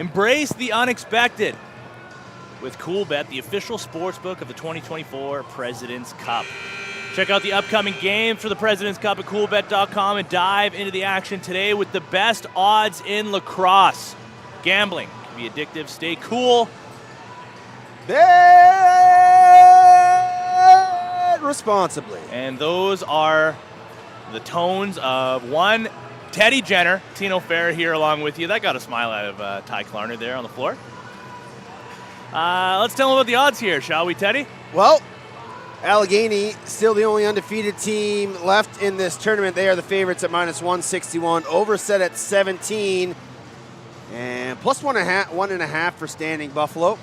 Embrace the unexpected with CoolBet, the official sportsbook of the 2024 President's Cup. Check out the upcoming games for the President's Cup at coolbet.com and dive into the action today with the best odds in lacrosse. Gambling can be addictive. Stay cool. Bet responsibly. And those are the tones of one Teddy Jenner, Tino Fair here along with you. That got a smile out of Ty Klarner there on the floor. Let's tell them about the odds here, shall we, Teddy? Well, Allegany, still the only undefeated team left in this tournament. They are the favorites at -161. Overset at 17. And plus 1.5 for Standing Buffalo.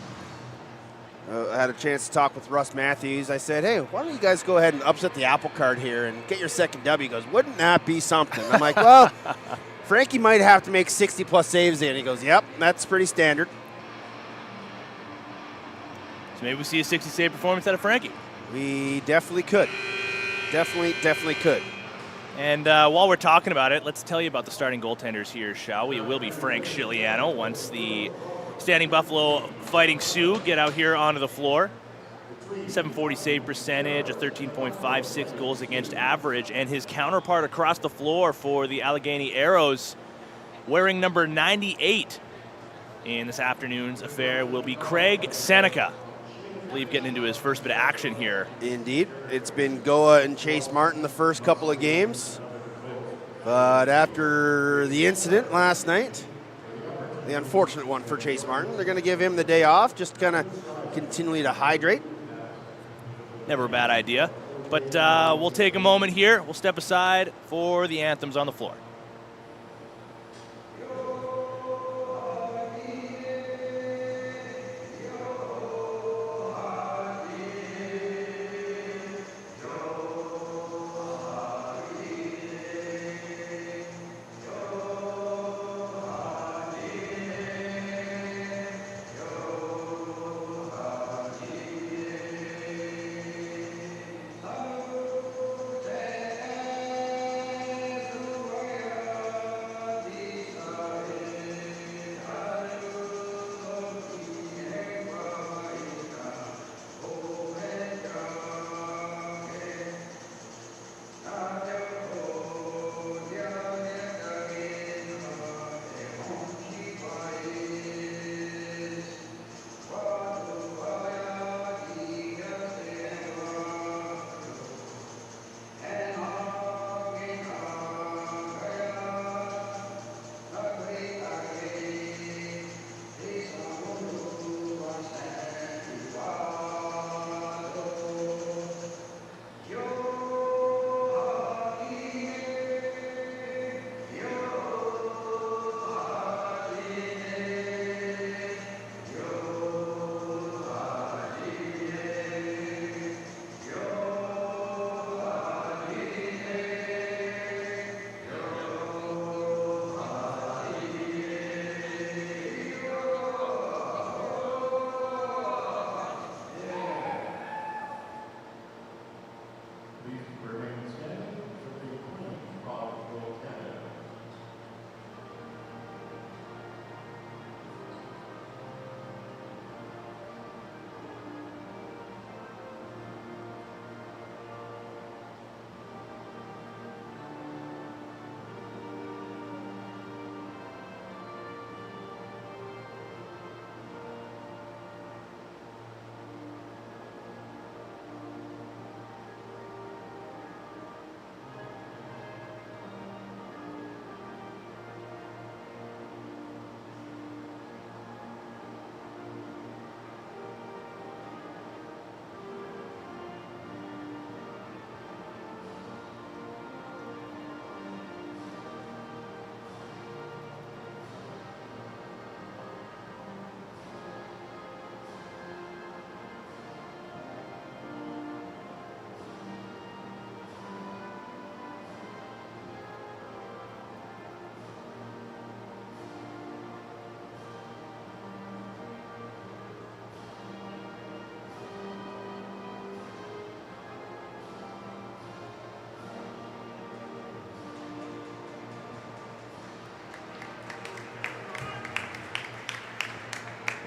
I had a chance to talk with Russ Matthews. I said, hey, why don't you guys go ahead and upset the apple cart here and get your second W? He goes, wouldn't that be something? I'm like, well, Frankie might have to make 60-plus saves in. He goes, yep, that's pretty standard. So maybe we see a 60-save performance out of Frankie. We definitely could. Definitely could. And while we're talking about it, let's tell you about the starting goaltenders here, shall we? It will be Frank Scigliano once the Standing Buffalo Fighting Sioux get out here onto the floor. 740 save percentage, a 13.56 goals against average, and his counterpart across the floor for the Allegany Arrows, wearing number 98 in this afternoon's affair, will be Craig Seneca. I believe getting into his first bit of action here. Indeed. It's been Goa and Chase Martin the first couple of games. But after the incident last night, the unfortunate one for Chase Martin, they're going to give him the day off, just kind of continually to hydrate. Never a bad idea. But we'll take a moment here. We'll step aside for the anthems on the floor.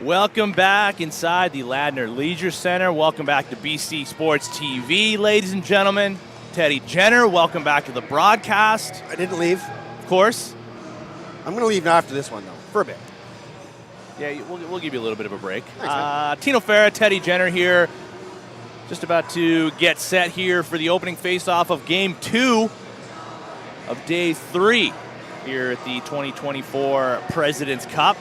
Welcome back inside the Ladner Leisure Center. Welcome back to BC Sports TV, ladies and gentlemen. Teddy Jenner, welcome back to the broadcast. I didn't leave. Of course. I'm going to leave after this one, though, for a bit. Yeah, we'll give you a little bit of a break. Thanks, Tino Farah, Teddy Jenner here. Just about to get set here for the opening face-off of Game 2 of Day 3 here at the 2024 President's Cup.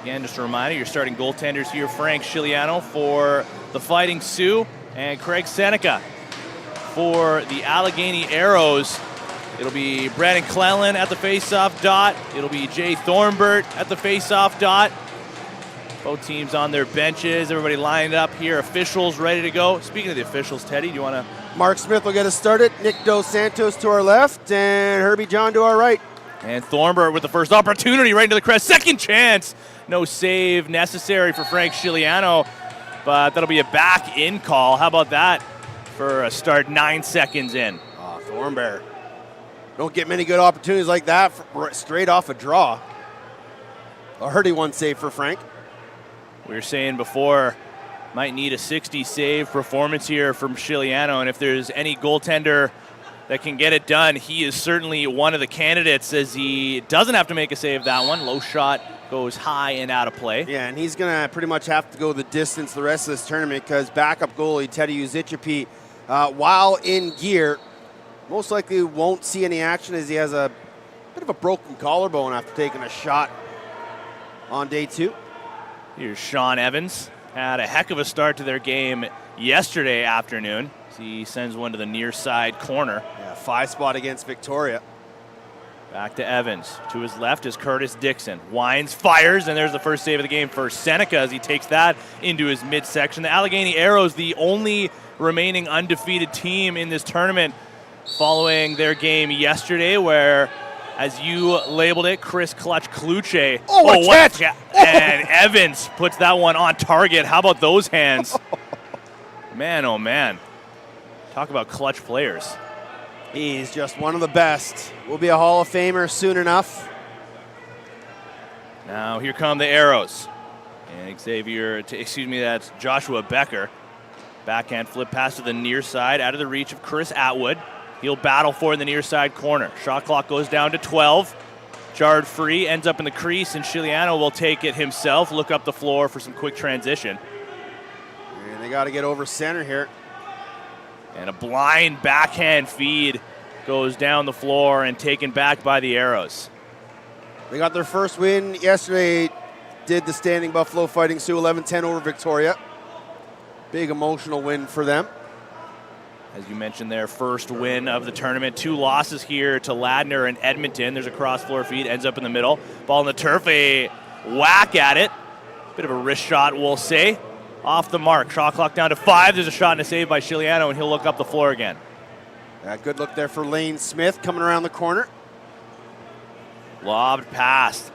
Again, just a reminder, your starting goaltenders here, Frank Chiliano for the Fighting Sioux and Craig Seneca for the Allegany Arrows. It'll be Brandon Clellan at the face-off dot. It'll be Jay Thornbert at the face-off dot. Both teams on their benches. Everybody lined up here. Officials ready to go. Speaking of the officials, Teddy, do you want to... Mark Smith will get us started. Nick Dos Santos to our left and Herbie John to our right. And Thornbert with the first opportunity right into the crest. Second chance. No save necessary for Frank Chiliano, but that'll be a back-in call. How about that for a start 9 seconds in? Thornbert. Don't get many good opportunities like that straight off a draw. A hearty one save for Frank. We were saying before, might need a 60 save performance here from Chiliano, and if there's any goaltender that can get it done, he is certainly one of the candidates, as he doesn't have to make a save that one. Low shot goes high and out of play. Yeah, and he's going to pretty much have to go the distance the rest of this tournament because backup goalie Teddy Uzichipi, while in gear, most likely won't see any action as he has a bit of a broken collarbone after taking a shot on Day 2. Here's Sean Evans. Had a heck of a start to their game yesterday afternoon. He sends one to the near side corner. Yeah, 5 spot against Victoria. Back to Evans. To his left is Curtis Dixon. Winds, fires, and there's the first save of the game for Seneca as he takes that into his midsection. The Allegany Arrows, the only remaining undefeated team in this tournament following their game yesterday, where, as you labeled it, Chris Clutch Kluche. What catch! And Evans puts that one on target. How about those hands? Man, oh man. Talk about clutch players. He's just one of the best. Will be a Hall of Famer soon enough. Now here come the Arrows. And that's Joshua Becker. Backhand flip pass to the near side, out of the reach of Chris Atwood. He'll battle for in the near side corner. Shot clock goes down to 12. Jarred free, ends up in the crease, and Chiliano will take it himself, look up the floor for some quick transition. And they got to get over center here. And a blind backhand feed goes down the floor and taken back by the Arrows. They got their first win yesterday, did the Standing Buffalo Fighting Sioux 11-10 over Victoria. Big emotional win for them. As you mentioned, their first win of the tournament. 2 losses here to Ladner and Edmonton. There's a cross-floor feed, ends up in the middle. Ball in the turf, a whack at it. Bit of a wrist shot, we'll say. Off the mark. Shot clock down to 5. There's a shot and a save by Chiliano, and he'll look up the floor again. Yeah, good look there for Lane Smith coming around the corner. Lobbed past.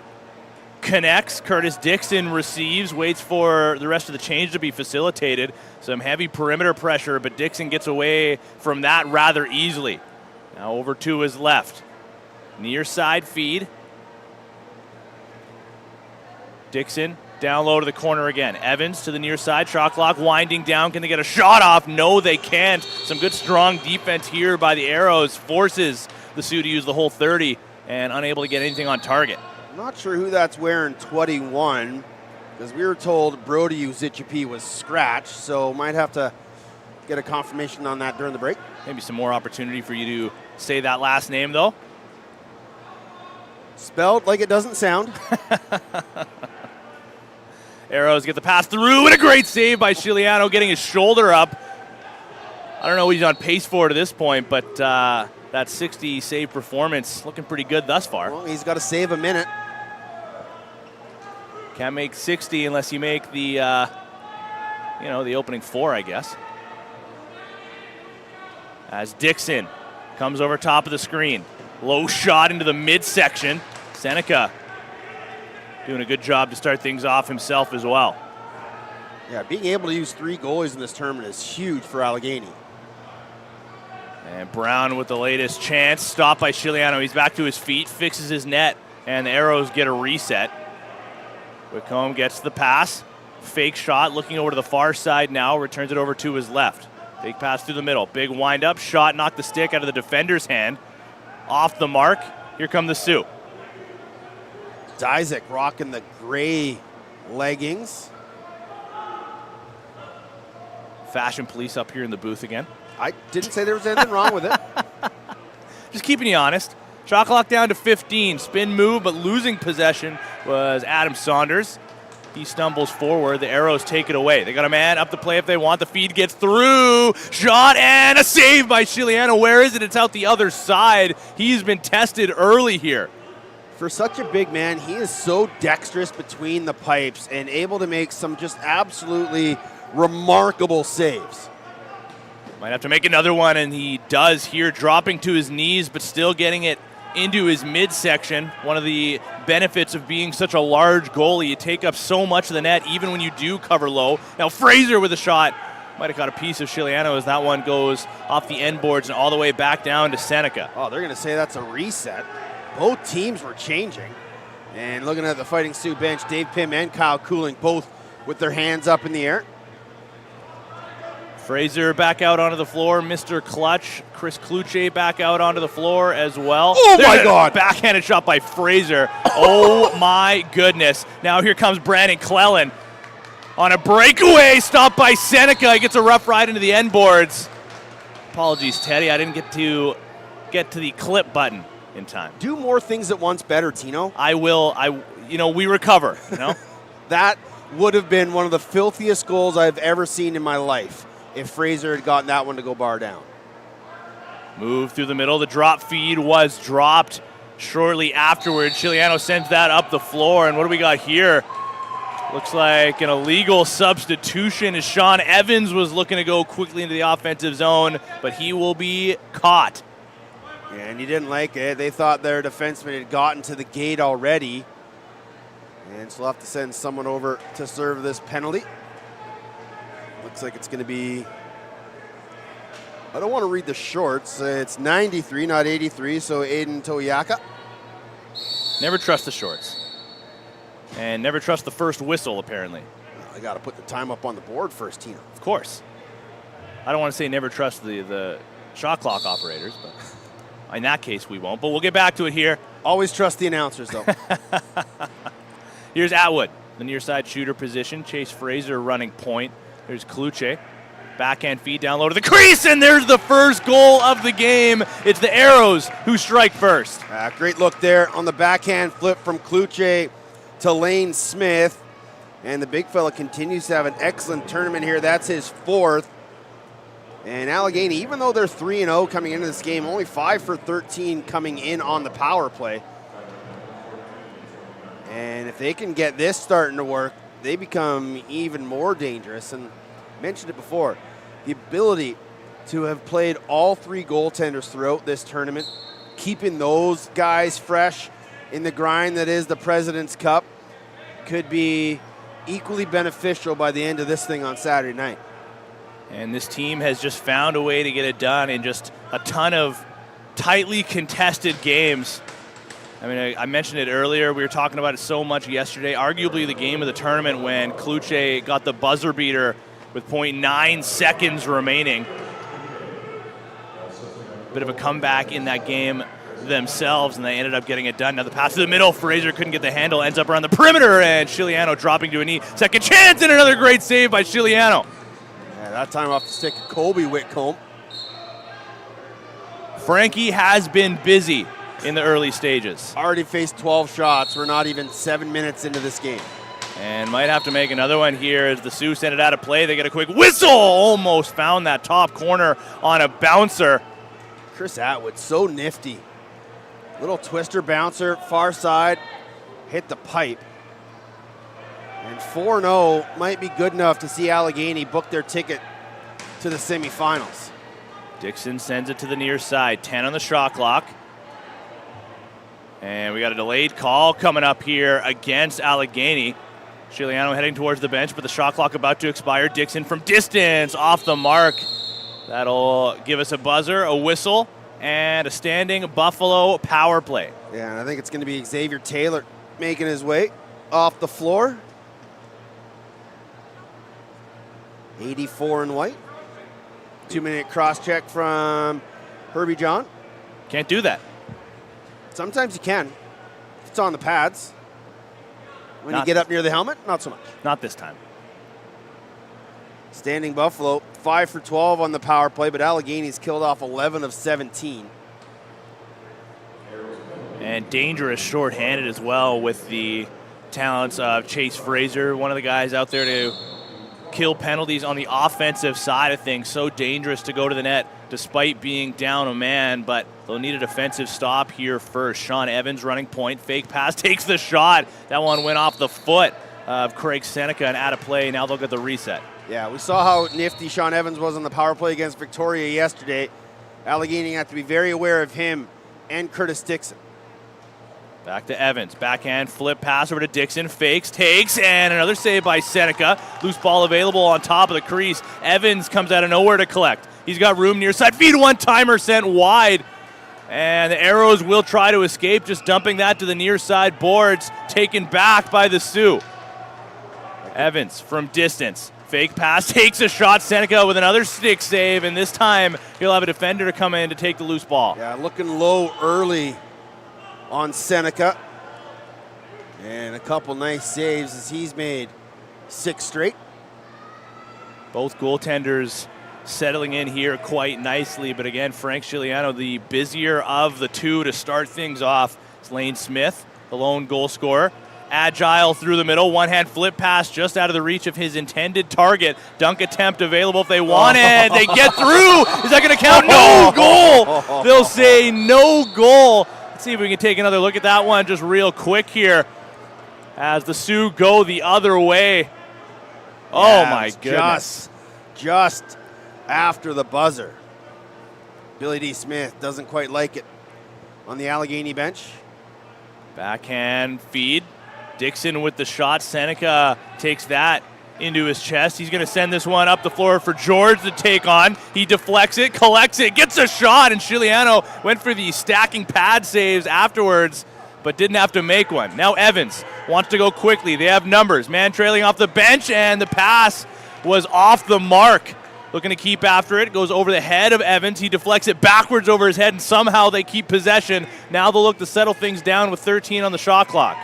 Connects. Curtis Dixon receives, waits for the rest of the change to be facilitated. Some heavy perimeter pressure, but Dixon gets away from that rather easily. Now over to his left. Near side feed. Dixon down low to the corner again. Evans to the near side. Shot clock winding down. Can they get a shot off? No, they can't. Some good strong defense here by the Arrows. Forces the Sioux to use the whole 30 and unable to get anything on target. I'm not sure who that's wearing 21, because we were told Brody Uzichipi was scratched, so might have to get a confirmation on that during the break. Maybe some more opportunity for you to say that last name, though. Spelled like it doesn't sound. Arrows get the pass through, and a great save by Chiliano, getting his shoulder up. I don't know what he's on pace for to this point, but that 60 save performance looking pretty good thus far. Well, he's got to save a minute. Can't make 60 unless you make the, the opening 4, I guess. As Dixon comes over top of the screen. Low shot into the midsection. Seneca doing a good job to start things off himself as well. Yeah, being able to use 3 goalies in this tournament is huge for Allegany. And Brown with the latest chance. Stopped by Chiliano. He's back to his feet, fixes his net, and the Arrows get a reset. Whitcomb gets the pass. Fake shot, looking over to the far side now, returns it over to his left. Big pass through the middle. Big wind-up shot, knocked the stick out of the defender's hand. Off the mark. Here come the Sioux. Isaac rocking the gray leggings. Fashion police up here in the booth again. I didn't say there was anything wrong with it. Just keeping you honest. Shot clock down to 15. Spin move, but losing possession was Adam Saunders. He stumbles forward. The Arrows take it away. They got a man up the play if they want. The feed gets through. Shot and a save by Chiliano. Where is it? It's out the other side. He's been tested early here. For such a big man, he is so dexterous between the pipes and able to make some just absolutely remarkable saves. Might have to make another one, and he does here, dropping to his knees, but still getting it into his midsection. One of the benefits of being such a large goalie, you take up so much of the net, even when you do cover low. Now Fraser with a shot. Might have got a piece of Chiliano as that one goes off the end boards and all the way back down to Seneca. Oh, they're going to say that's a reset. Both teams were changing. And looking at the Fighting Sioux bench, Dave Pym and Kyle Cooling both with their hands up in the air. Fraser back out onto the floor. Mr. Clutch, Chris Kluche back out onto the floor as well. Oh, my God. Backhanded shot by Fraser. Oh, my goodness. Now here comes Brandon Clellan on a breakaway. Stopped by Seneca. He gets a rough ride into the end boards. Apologies, Teddy. I didn't get to the clip button in time. Do more things at once better, Tino. I will. We recover, That would have been one of the filthiest goals I've ever seen in my life if Fraser had gotten that one to go bar down. Move through the middle. The drop feed was dropped shortly afterward. Chiliano sends that up the floor. And what do we got here? Looks like an illegal substitution as Sean Evans was looking to go quickly into the offensive zone, but he will be caught. Yeah, and he didn't like it. They thought their defenseman had gotten to the gate already. And so they'll have to send someone over to serve this penalty. Looks like it's going to be, I don't want to read the shorts. It's 93, not 83, so Aiden Toyaka. Never trust the shorts. And never trust the first whistle, apparently. I got to put the time up on the board first, Tino. Of course. I don't want to say never trust the shot clock operators, but in that case we won't. But we'll get back to it here. Always trust the announcers, though. Here's Atwood, the near side shooter position. Chase Fraser running point. There's Kluche. Backhand feed down low to the crease, and there's the first goal of the game. It's the Arrows who strike first. Great look there on the backhand flip from Kluche to Lane Smith. And the big fella continues to have an excellent tournament here. That's his fourth. And Allegany, even though they're 3-0 coming into this game, only 5 for 13 coming in on the power play. And if they can get this starting to work, they become even more dangerous. And I mentioned it before, the ability to have played all three goaltenders throughout this tournament, keeping those guys fresh in the grind that is the President's Cup, could be equally beneficial by the end of this thing on Saturday night. And this team has just found a way to get it done in just a ton of tightly contested games. I mean, I mentioned it earlier. We were talking about it so much yesterday. Arguably the game of the tournament when Kluche got the buzzer beater with 0.9 seconds remaining. Bit of a comeback in that game themselves, and they ended up getting it done. Now the pass to the middle, Fraser couldn't get the handle, ends up around the perimeter, and Chiliano dropping to a knee. Second chance, and another great save by Chiliano. Yeah, that time off the stick of Colby Whitcomb. Frankie has been busy in the early stages. Already faced 12 shots. We're not even 7 minutes into this game. And might have to make another one here as the Sioux send it out of play. They get a quick whistle. Almost found that top corner on a bouncer. Chris Atwood, so nifty. Little twister bouncer, far side, hit the pipe. And 4-0 might be good enough to see Allegany book their ticket to the semifinals. Dixon sends it to the near side. 10 on the shot clock. And we got a delayed call coming up here against Allegany. Chiliano heading towards the bench, but the shot clock about to expire. Dixon from distance, off the mark. That'll give us a buzzer, a whistle, and a standing Buffalo power play. Yeah, and I think it's going to be Xavier Taylor making his way. off the floor. 84 in white. 2-minute cross check from Herbie John. Can't do that. Sometimes you can. It's on the pads. When you get up near the helmet, not so much. Not this time. Standing Buffalo, 5 for 12 on the power play, but Allegany's killed off 11 of 17. And dangerous short-handed as well with the talents of Chase Fraser, one of the guys out there to kill penalties on the offensive side of things. So dangerous to go to the net despite being down a man, but they'll need a defensive stop here first. Sean Evans running point, fake pass, takes the shot. That one went off the foot of Craig Seneca and out of play. Now they'll get the reset. Yeah, we saw how nifty Sean Evans was on the power play against Victoria yesterday. Allegheny have to be very aware of him and Curtis Dixon. Back to Evans. Backhand flip pass over to Dixon. Fakes, takes, and another save by Seneca. Loose ball available on top of the crease. Evans comes out of nowhere to collect. He's got room near side. Feed one-timer sent wide. And the Arrows will try to escape, just dumping that to the near side boards. Taken back by the Sioux. Evans from distance. Fake pass, takes a shot. Seneca with another stick save, and this time he'll have a defender to come in to take the loose ball. Yeah, looking low early on Seneca. And a couple nice saves as he's made 6 straight. Both goaltenders settling in here quite nicely, but again, Frank Giuliano, the busier of the two to start things off. It's Lane Smith, the lone goal scorer. Agile through the middle, one-hand flip pass just out of the reach of his intended target. Dunk attempt available if they want it. They get through. Is that going to count? No goal. They'll say no goal. Let's see if we can take another look at that one just real quick here as the Sioux go the other way. Oh, Yeah, my goodness. Just after the buzzer. Billy D. Smith doesn't quite like it on the Allegheny bench. Backhand feed. Dixon with the shot. Seneca takes that into his chest. He's going to send this one up the floor for George to take on. He deflects it, collects it, gets a shot, and Giuliano went for the stacking pad saves afterwards, but didn't have to make one. Now Evans wants to go quickly. They have numbers. Man trailing off the bench, and the pass was off the mark. Looking to keep after it. Goes over the head of Evans. He deflects it backwards over his head, and somehow they keep possession. Now they'll look to settle things down with 13 on the shot clock.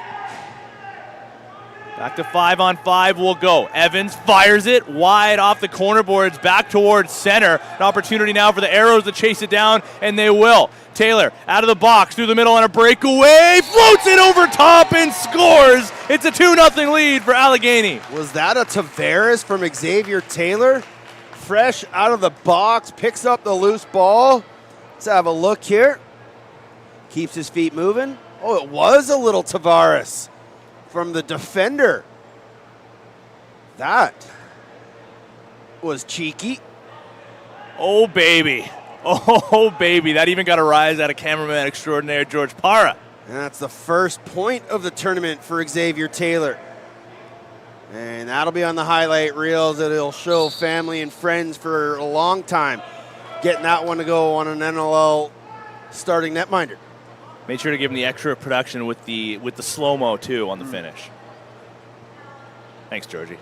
Back to 5-on-5 will go. Evans fires it wide off the corner boards back towards center. An opportunity now for the Arrows to chase it down, and they will. Taylor out of the box through the middle on a breakaway. Floats it over top and scores. It's a 2-0 lead for Allegheny. Was that a Tavares from Xavier Taylor? Fresh out of the box, picks up the loose ball. Let's have a look here. Keeps his feet moving. Oh, it was a little Tavares from the defender. That was cheeky. Oh, baby. Oh, baby. That even got a rise out of cameraman extraordinaire George Parra. And that's the first point of the tournament for Xavier Taylor. And that'll be on the highlight reels. It'll show family and friends for a long time. Getting that one to go on an NLL starting netminder. Made sure to give him the extra production with the slow-mo, too, on the finish. Thanks, Georgie.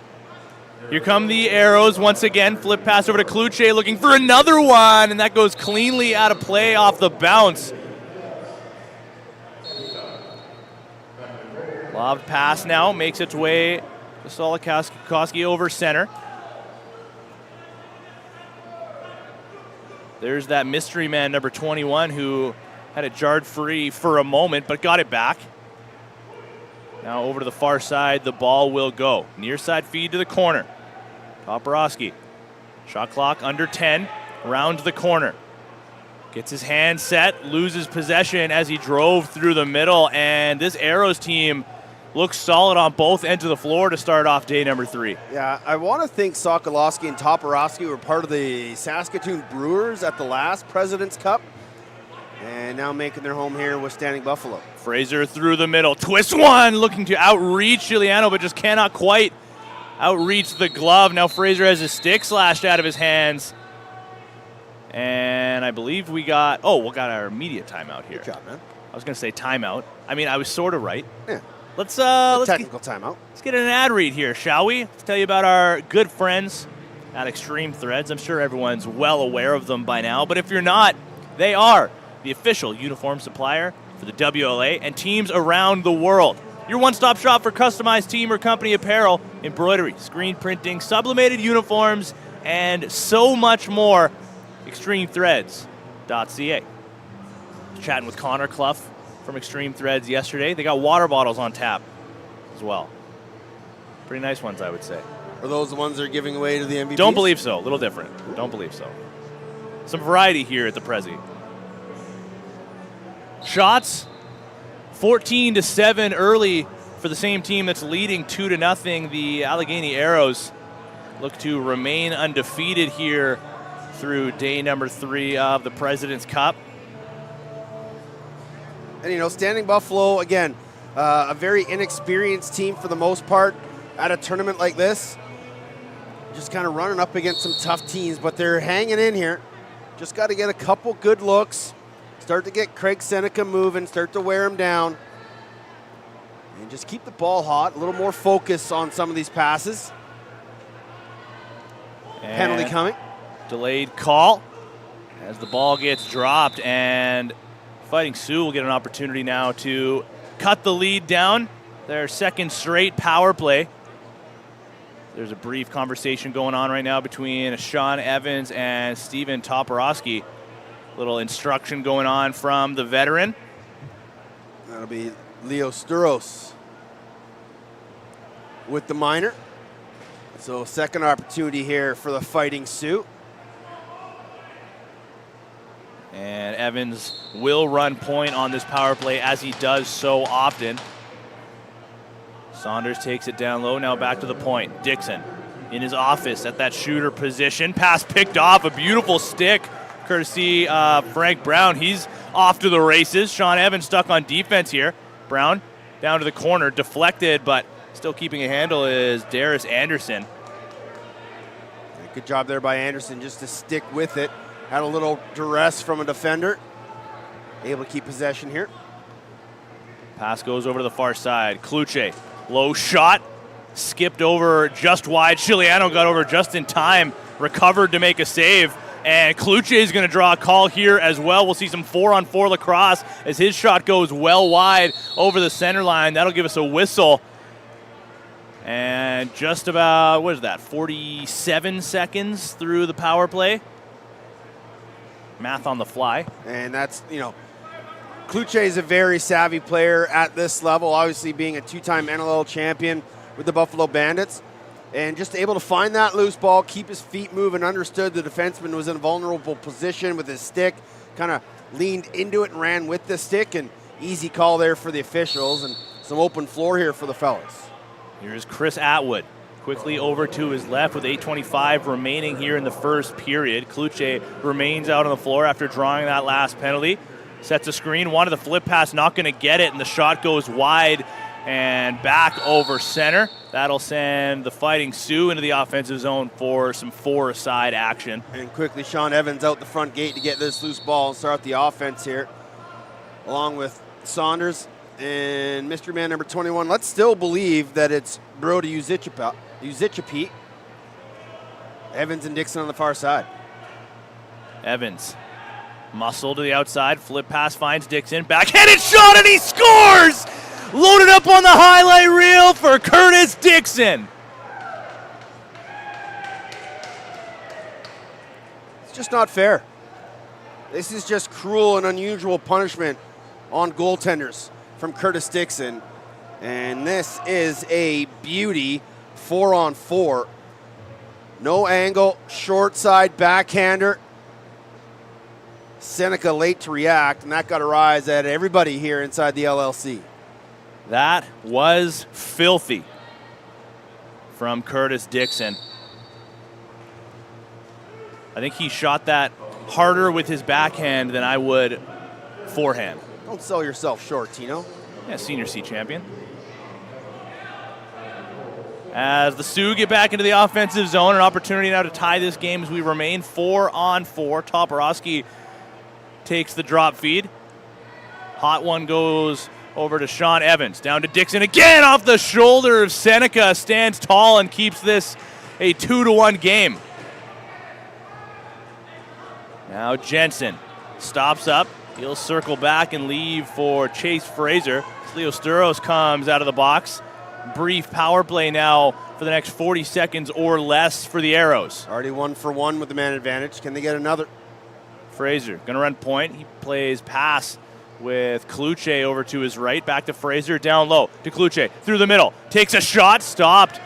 Here come the Arrows once again. Flip pass over to Kluche looking for another one, and that goes cleanly out of play off the bounce. Lob pass now makes its way to Solikoski over center. There's that mystery man, number 21, who had it jarred free for a moment, but got it back. Now over to the far side, the ball will go. Near side feed to the corner. Toporowski. Shot clock under 10. Round the corner. Gets his hand set, loses possession as he drove through the middle, and this Arrows team looks solid on both ends of the floor to start off day number 3. Yeah, I want to think Sokolowski and Toporowski were part of the Saskatoon Brewers at the last President's Cup, and now making their home here with Standing Buffalo. Fraser through the middle, twist one, looking to outreach Giuliano, but just cannot quite outreach the glove. Now Fraser has his stick slashed out of his hands. And I believe we got our immediate timeout here. Good job, man. I was going to say timeout. I mean, I was sort of right. Yeah. Let's technical timeout. Let's get an ad read here, shall we? Let's tell you about our good friends at Extreme Threads. I'm sure everyone's well aware of them by now, but if you're not, they are the official uniform supplier for the WLA and teams around the world. Your one-stop shop for customized team or company apparel, embroidery, screen printing, sublimated uniforms, and so much more. ExtremeThreads.ca. Chatting with Connor Clough from Extreme Threads yesterday. They got water bottles on tap as well. Pretty nice ones, I would say. Are those the ones they're giving away to the MVPs? Don't believe so. A little different. Don't believe so. Some variety here at the Prezi. Shots, 14-7 early for the same team that's leading 2-0. The Allegany Arrows look to remain undefeated here through day number 3 of the President's Cup. And, Standing Buffalo, again, a very inexperienced team for the most part at a tournament like this. Just kind of running up against some tough teams, but they're hanging in here. Just got to get a couple good looks, start to get Craig Seneca moving, start to wear him down, and just keep the ball hot, a little more focus on some of these passes. And penalty coming. Delayed call as the ball gets dropped, and Fighting Sioux will get an opportunity now to cut the lead down. Their second straight power play. There's a brief conversation going on right now between Sean Evans and Steven Toporowski. Little instruction going on from the veteran. That'll be Leo Sturos with the minor. So second opportunity here for the Fighting Sioux. And Evans will run point on this power play as he does so often. Saunders takes it down low, now back to the point. Dixon in his office at that shooter position. Pass picked off, a beautiful stick, courtesy Frank Brown. He's off to the races. Sean Evans stuck on defense here. Brown down to the corner, deflected, but still keeping a handle is Darius Anderson. Good job there by Anderson just to stick with it. Had a little duress from a defender. Able to keep possession here. Pass goes over to the far side. Kluche, low shot, skipped over just wide. Chiliano got over just in time, recovered to make a save. And Kluche is going to draw a call here as well. We'll see some 4-on-4 lacrosse as his shot goes well wide over the center line. That'll give us a whistle. And just about, 47 seconds through the power play. Math on the fly. And that's, Kluche is a very savvy player at this level, obviously being a 2-time NLL champion with the Buffalo Bandits. And just able to find that loose ball, keep his feet moving, understood the defenseman was in a vulnerable position with his stick, kind of leaned into it and ran with the stick, and easy call there for the officials, and some open floor here for the fellas. Here's Chris Atwood, quickly over to his left with 8:25 remaining here in the first period. Kluche remains out on the floor after drawing that last penalty. Sets a screen, wanted the flip pass, not going to get it, and the shot goes wide and back over center. That'll send the Fighting Sioux into the offensive zone for some 4-a-side action. And quickly, Sean Evans out the front gate to get this loose ball and start the offense here, along with Saunders and mystery man number 21. Let's still believe that it's Brody Uzichapete. Evans and Dixon on the far side. Evans, muscle to the outside, flip pass finds Dixon, backhanded shot, and he scores! Loaded up on the highlight reel for Curtis Dixon. It's just not fair. This is just cruel and unusual punishment on goaltenders from Curtis Dixon. And this is a beauty, 4-on-4. No angle, short side backhander. Seneca late to react, and that got a rise at everybody here inside the LLC. That was filthy from Curtis Dixon. I think he shot that harder with his backhand than I would forehand. Don't sell yourself short, Tino. Yeah, senior C champion. As the Sioux get back into the offensive zone, an opportunity now to tie this game as we remain 4-on-4. Toporowski takes the drop feed. Hot one goes Over to Sean Evans. Down to Dixon again off the shoulder of Seneca. Stands tall and keeps this a 2-1 game. Now Jensen stops up. He'll circle back and leave for Chase Fraser. Leo Sturos comes out of the box. Brief power play now for the next 40 seconds or less for the Arrows. Already 1 for 1 with the man advantage. Can they get another? Fraser going to run point. He plays pass with Kluche over to his right. Back to Fraser, down low to Kluche. Through the middle. Takes a shot. Stopped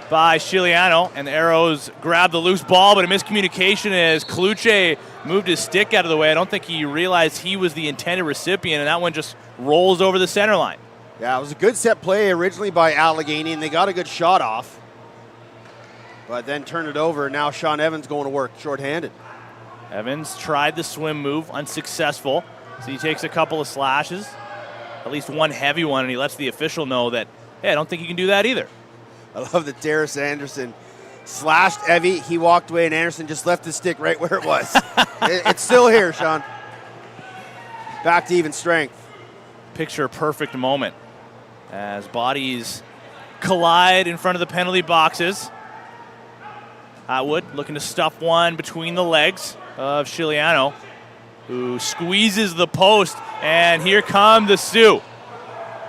by Chiliano. And the Arrows grab the loose ball, but a miscommunication as Kluche moved his stick out of the way. I don't think he realized he was the intended recipient, and that one just rolls over the center line. Yeah, it was a good set play originally by Allegany, and they got a good shot off. But then turned it over. Now Sean Evans going to work shorthanded. Evans tried the swim move, unsuccessful. So he takes a couple of slashes, at least one heavy one, and he lets the official know that, hey, I don't think you can do that either. I love that Darius Anderson slashed Evie. He walked away, and Anderson just left his stick right where it was. It's still here, Sean. Back to even strength. Picture perfect moment as bodies collide in front of the penalty boxes. Atwood looking to stuff one between the legs of Chiliano, who squeezes the post, and here come the Sioux.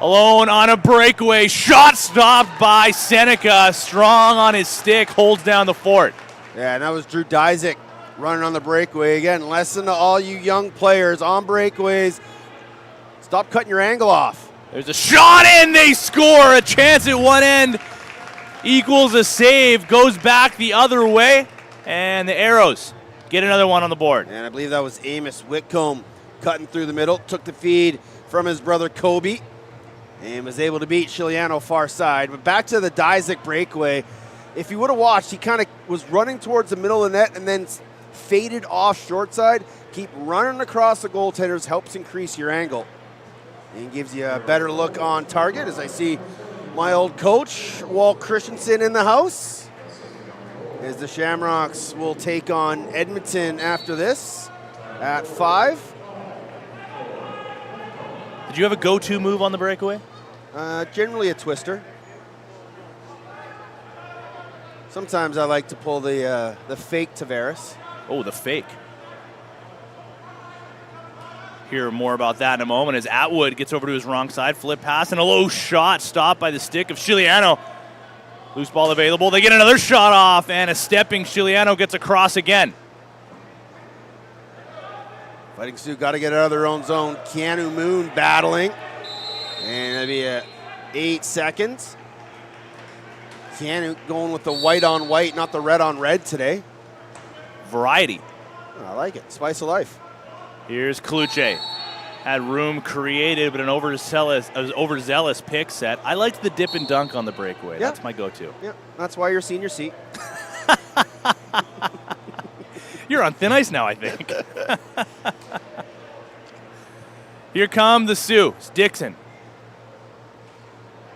Alone on a breakaway, shot stopped by Seneca, strong on his stick, holds down the fort. Yeah, and that was Drew Dyzik running on the breakaway. Again, lesson to all you young players on breakaways, stop cutting your angle off. There's a shot in, they score, a chance at one end equals a save, goes back the other way, and the Arrows get another one on the board. And I believe that was Amos Whitcomb cutting through the middle, took the feed from his brother Kobe, and was able to beat Chiliano far side. But back to the Dyzik breakaway. If you would have watched, he kind of was running towards the middle of the net and then faded off short side. Keep running across the goaltenders, helps increase your angle and gives you a better look on target. As I see my old coach, Walt Christensen, in the house, as the Shamrocks will take on Edmonton after this at 5. Did you have a go-to move on the breakaway? Generally a twister. Sometimes I like to pull the fake Tavares. Oh, the fake. Hear more about that in a moment as Atwood gets over to his wrong side. Flip pass and a low shot stopped by the stick of Chiliano. Loose ball available. They get another shot off, and a stepping Chiliano gets across again. Fighting Sioux got to get out of their own zone. Keanu Moon battling. And that'll be 8 seconds. Keanu going with the white on white, not the red on red today. Variety. I like it. Spice of life. Here's Kluche. Had room created, but an overzealous pick set. I liked the dip and dunk on the breakaway. Yeah. That's my go-to. Yeah, that's why you're senior seat. You're on thin ice now, I think. Here come the Sioux. It's Dixon.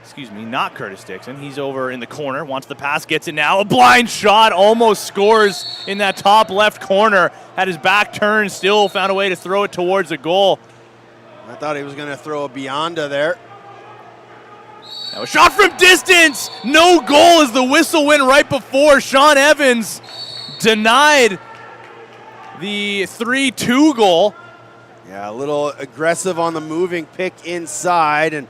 Excuse me, not Curtis Dixon. He's over in the corner, wants the pass, gets it now. A blind shot, almost scores in that top left corner. Had his back turned, still found a way to throw it towards a goal. I thought he was going to throw a Beyonda there. Now a shot from distance. No goal as the whistle went right before. Sean Evans denied the 3-2 goal. Yeah, a little aggressive on the moving pick inside, and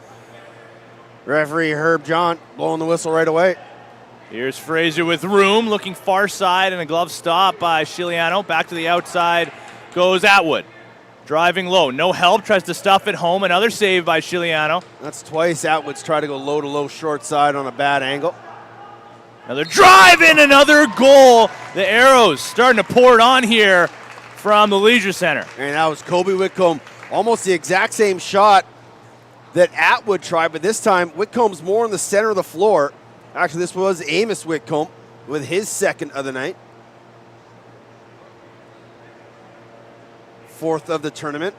referee Herb John blowing the whistle right away. Here's Fraser with room, looking far side, and a glove stop by Chiliano. Back to the outside goes Atwood. Driving low, no help, tries to stuff it home. Another save by Chiliano. That's twice Atwood's tried to go low to low short side on a bad angle. Another drive in, another goal. The Arrows starting to pour it on here from the Leisure Center. And that was Kobe Whitcomb. Almost the exact same shot that Atwood tried, but this time Whitcomb's more in the center of the floor. Actually, this was Amos Whitcomb with his second of the night. 4th of the tournament.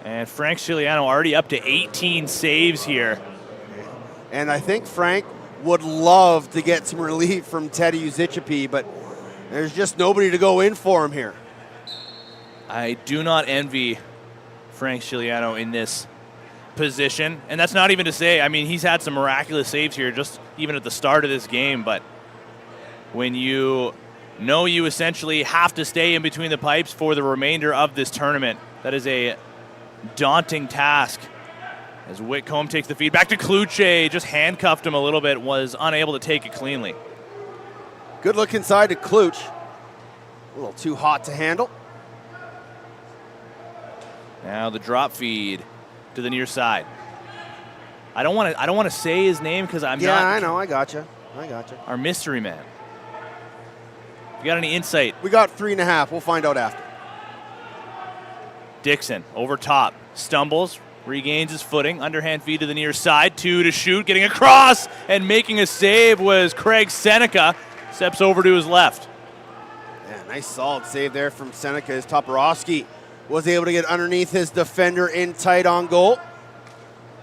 And Frank Chiliano already up to 18 saves here. And I think Frank would love to get some relief from Teddy Uzichapi, but there's just nobody to go in for him here. I do not envy Frank Chiliano in this position. And that's not even to say, I mean, he's had some miraculous saves here just even at the start of this game. But when you know you essentially have to stay in between the pipes for the remainder of this tournament, that is a daunting task. As Whitcomb takes the feed back to Kluche, just handcuffed him a little bit, was unable to take it cleanly. Good look inside to Kluch. A little too hot to handle. Now the drop feed to the near side. I don't want to say his name because I'm not. Yeah, I know. I gotcha. Our mystery man. You got any insight? We got 3.5. We'll find out after. Dixon over top, stumbles, regains his footing, underhand feed to the near side, 2 to shoot, getting across and making a save was Craig Seneca. Steps over to his left. Yeah, nice solid save there from Seneca. As Toporowski was able to get underneath his defender in tight on goal.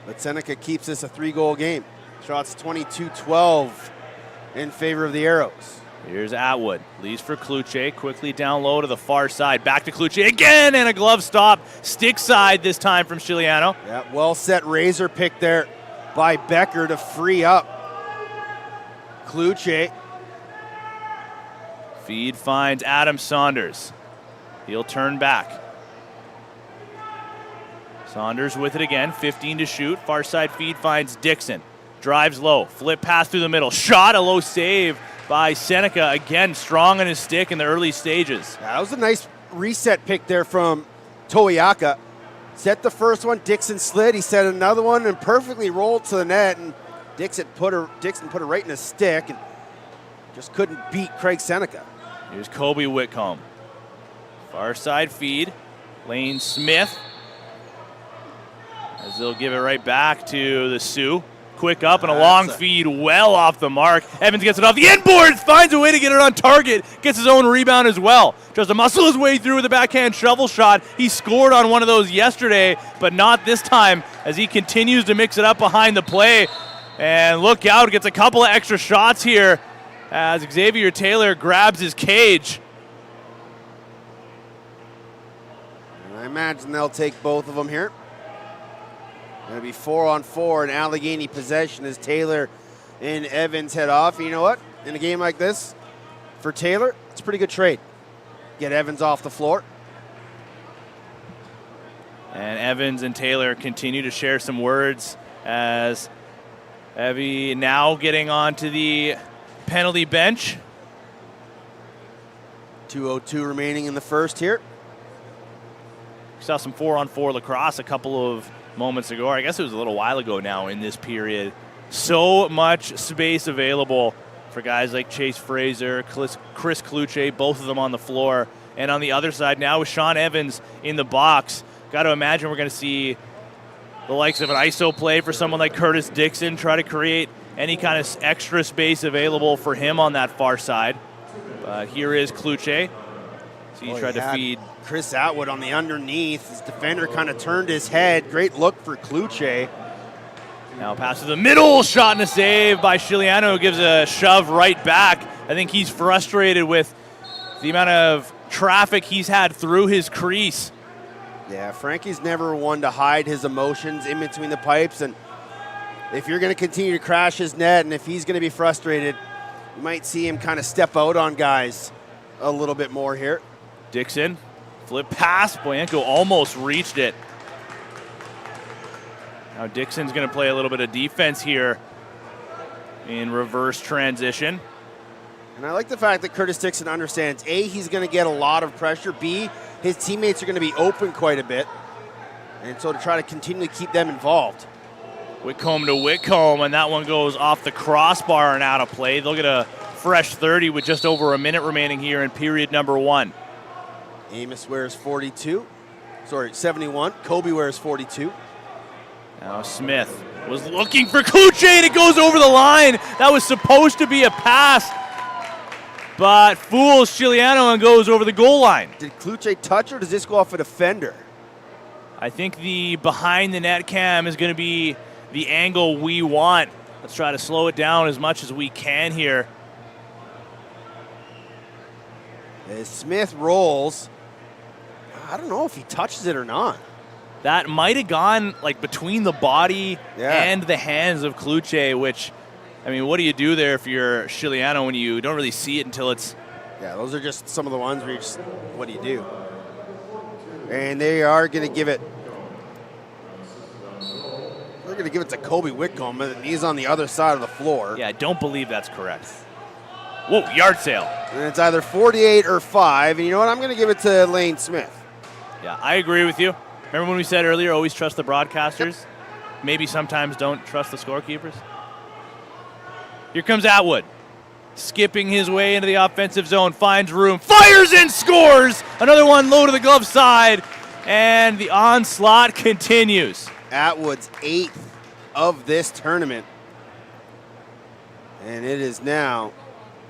But Seneca keeps this a 3-goal game. Shots 22-12 in favor of the Arrows. Here's Atwood, leaves for Kluche, quickly down low to the far side, back to Kluche again, and a glove stop, stick side this time from Chiliano. Yeah, well set razor pick there by Becker to free up Kluche. Feed finds Adam Saunders. He'll turn back. Saunders with it again, 15 to shoot, far side feed finds Dixon. Drives low, flip pass through the middle, shot, a low save by Seneca, again strong on his stick in the early stages. Yeah, that was a nice reset pick there from Toiaka. Set the first one, Dixon slid, he set another one and perfectly rolled to the net, and Dixon put her right in his stick and just couldn't beat Craig Seneca. Here's Kobe Whitcomb. Far side feed, Lane Smith, as they'll give it right back to the Sioux. Quick up and a long feed well off the mark. Evans gets it off the inboard, finds a way to get it on target, gets his own rebound as well. Tries to muscle his way through with a backhand shovel shot. He scored on one of those yesterday, but not this time as he continues to mix it up behind the play. And look out, gets a couple of extra shots here as Xavier Taylor grabs his cage. And I imagine they'll take both of them here. Going to be 4-on-4 in Allegany possession as Taylor and Evans head off. You know what? In a game like this, for Taylor, it's a pretty good trade. Get Evans off the floor. And Evans and Taylor continue to share some words as Evie now getting onto the penalty bench. 2:02 remaining in the first here. We saw some 4-on-4 lacrosse a couple of moments ago. I guess it was a little while ago now in this period. So much space available for guys like Chase Fraser, Chris Kluche, both of them on the floor. And on the other side now with Sean Evans in the box. Got to imagine we're going to see the likes of an ISO play for someone like Curtis Dixon, try to create any kind of extra space available for him on that far side. But here is Kluche. So he tried to feed Chris Atwood on the underneath. His defender kind of turned his head. Great look for Kluche. Now pass to the middle, shot and a save by Chiliano, who gives a shove right back. I think he's frustrated with the amount of traffic he's had through his crease. Yeah, Frankie's never one to hide his emotions in between the pipes, and if you're going to continue to crash his net and if he's going to be frustrated, you might see him kind of step out on guys a little bit more here. Dixon, flip pass, Boyanko almost reached it. Now Dixon's going to play a little bit of defense here in reverse transition. And I like the fact that Curtis Dixon understands, A, he's going to get a lot of pressure, B, his teammates are going to be open quite a bit, and so to try to continually keep them involved. Whitcomb to Whitcomb, and that one goes off the crossbar and out of play. They'll get a fresh 30 with just over a minute remaining here in period number 1. Amos wears 71. Kobe wears 42. Now Smith was looking for Kluche, and it goes over the line. That was supposed to be a pass, but fools Chiliano and goes over the goal line. Did Kluche touch, or does this go off a defender? I think the behind the net cam is going to be the angle we want. Let's try to slow it down as much as we can here. As Smith rolls, I don't know if he touches it or not. that might have gone like between the body Yeah. and the hands of Kluche, which, I mean, what do you do there if you're Chiliano when you don't really see it until it's... Yeah, those are just some of the ones where you just, what do you do? And they are going to give it... They're going to give it to Kobe Whitcomb, and he's on the other side of the floor. Yeah, I don't believe that's correct. Whoa, yard sale. And it's either 48 or 5, and you know what? I'm going to give it to Lane Smith. Yeah, I agree with you. Remember when we said earlier, always trust the broadcasters? Maybe sometimes don't trust the scorekeepers? Here comes Atwood. Skipping his way into the offensive zone, finds room, fires and scores! Another one low to the glove side, and the onslaught continues. Atwood's 8th of this tournament. And it is now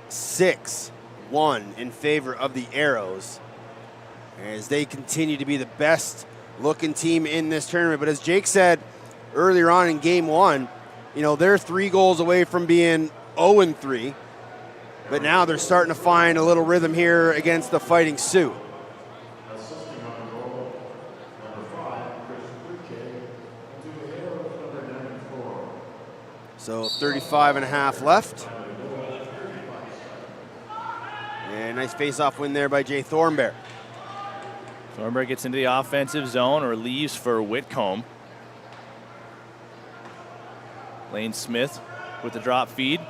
6-1 in favor of the Arrows as they continue to be the best looking team in this tournament. But as Jake said earlier on in game 1, you know, they're 3 goals away from being 0-3, but now they're starting to find a little rhythm here against the Fighting Sioux. So 35 and a half left. And nice face-off win there by Jay Thornberg. Thornberg gets into the offensive zone or leaves for Whitcomb. Lane Smith with the drop feed.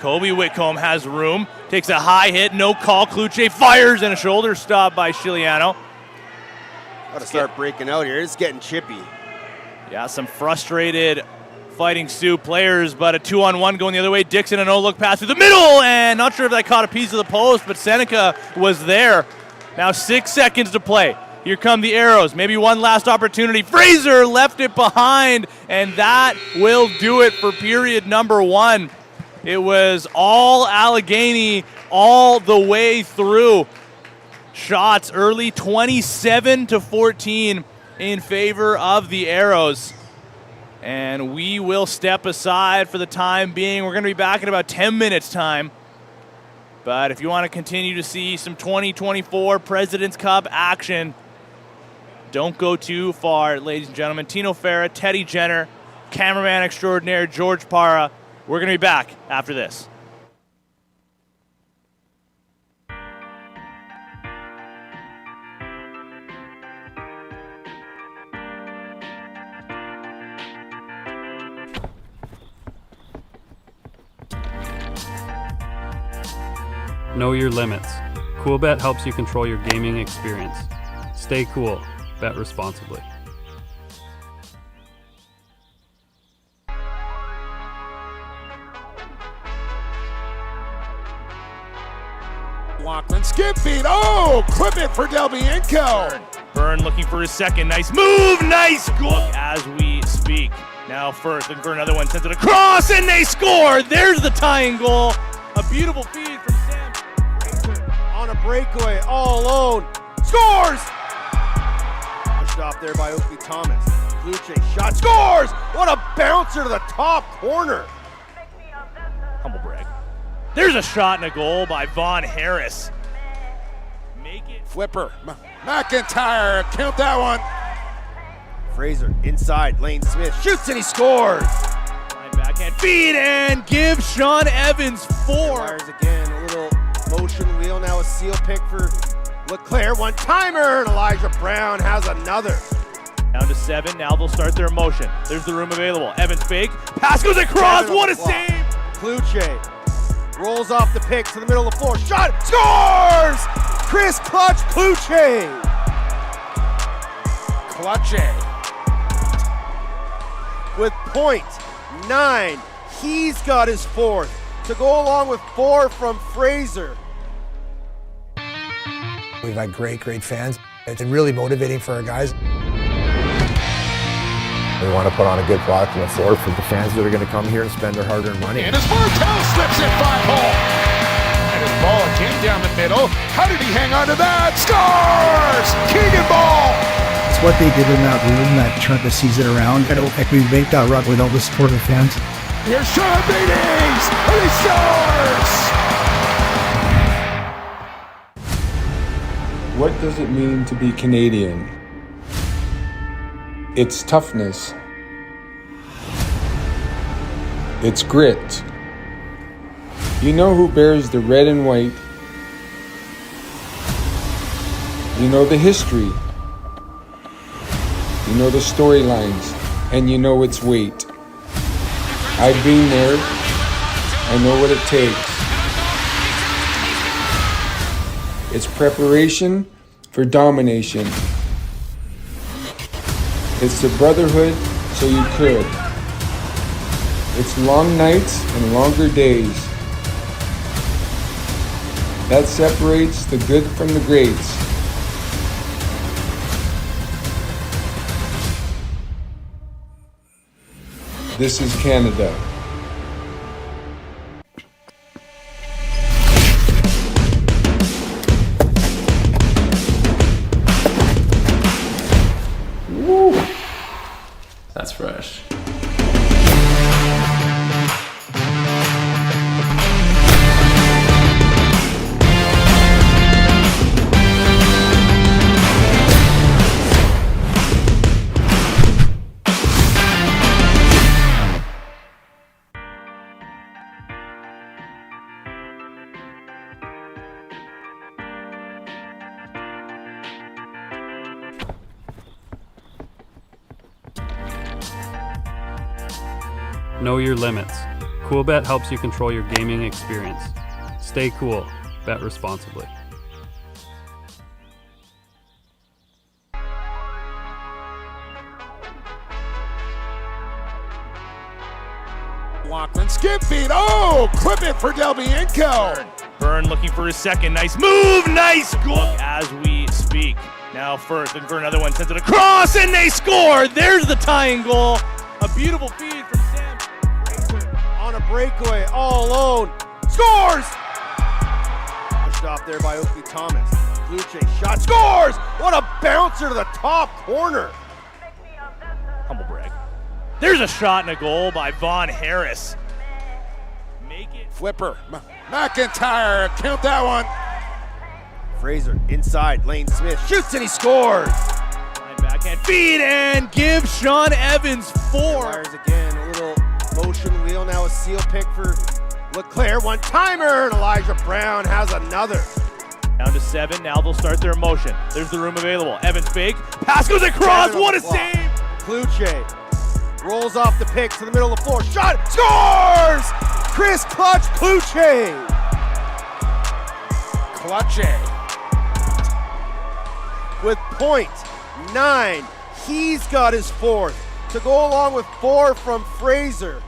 Kobe Whitcomb has room, takes a high hit, no call. Kluche fires and a shoulder stop by Chiliano. Got to start breaking out here. It's getting chippy. Yeah, some frustrated Fighting Sioux players, but a 2-on-1 going the other way. Dixon, a no-look pass through the middle, and not sure if that caught a piece of the post, but Seneca was there. Now 6 seconds to play. Here come the Arrows. Maybe one last opportunity. Fraser left it behind, and that will do it for period number 1. It was all Allegany all the way through. Shots early, 27-14 in favor of the Arrows. And we will step aside for the time being. We're going to be back in about 10 minutes' time. But if you want to continue to see some 2024 President's Cup action, don't go too far, ladies and gentlemen. Tino Farah, Teddy Jenner, cameraman extraordinaire George Parra. We're going to be back after this. Know your limits. CoolBet helps you control your gaming experience. Stay cool. Bet responsibly. Lachlan skip feed. Oh, clip it for Delbienko. Byrne looking for his second. Nice move. Nice goal. As we speak. Now first looking for another one. Sends it across and they score. There's the tying goal. A beautiful feed from Sam. On a breakaway, all alone. Scores! Pushed off there by Oakley Thomas. Kluche shot. Scores! What a bouncer to the top corner. Humble brag. There's a shot and a goal by Vaughn Harris. Make it. Flipper. McIntyre. Count that one. Fraser inside. Lane Smith shoots and he scores. Line backhand feed and give Sean Evans 4. Fires again. A little motion wheel. Now a seal pick for LeClaire. One timer. And Elijah Brown has another. Down to 7. Now they'll start their motion. There's the room available. Evans fake. Pass goes across. What a save. Kluche rolls off the pick to the middle of the floor. Shot. Scores! Chris Clutch Kluche. Clutche. With .9. He's got his 4th to go along with 4 from Fraser. We've had great fans. It's really motivating for our guys. We want to put on a good product on the floor for the fans that are going to come here and spend their hard-earned money. And as Martel slips it 5-hole. And his ball came down the middle. How did he hang on to that? Scores! Keegan Ball! It's what they did in that room that turned the season around. I don't think we make that run without the support of the fans. Here's Sean Beatties! And he scores! What does it mean to be Canadian? It's toughness. It's grit. You know who bears the red and white. You know the history. You know the storylines, and you know its weight. I've been there. I know what it takes. It's preparation for domination. It's the brotherhood so you could. It's long nights and longer days. That separates the good from the greats. This is Canada. Woo. That's fresh. Know your limits. CoolBet helps you control your gaming experience. Stay cool. Bet responsibly. Lachlan skip feed. Oh, clip it for Del Bianco. Byrne looking for his second. Nice move. Nice goal. As we speak. Now first, looking for another one. Sends it across, and they score. There's the tying goal. A beautiful feed from Sam. On a breakaway, all alone. Scores! Pushed off there by Oakley Thomas. Kluche shot. Scores! What a bouncer to the top corner. Humble brag. There's a shot and a goal by Vaughn Harris. Make it. Flipper. McIntyre. Count that one. Fraser inside. Lane Smith shoots and he scores. Line backhand feed and give Sean Evans 4. Fires again. A little motion wheel. Now a seal pick for LeClaire. One timer. And Elijah Brown has another. Down to 7. Now they'll start their motion. There's the room available. Evans fake. Pass goes across. Seven What a on the clock. save. Kluche rolls off the pick to the middle of the floor. Shot. Scores! Chris Clutch Kluche. Clutche. With .9. He's got his fourth to go along with 4 from Fraser.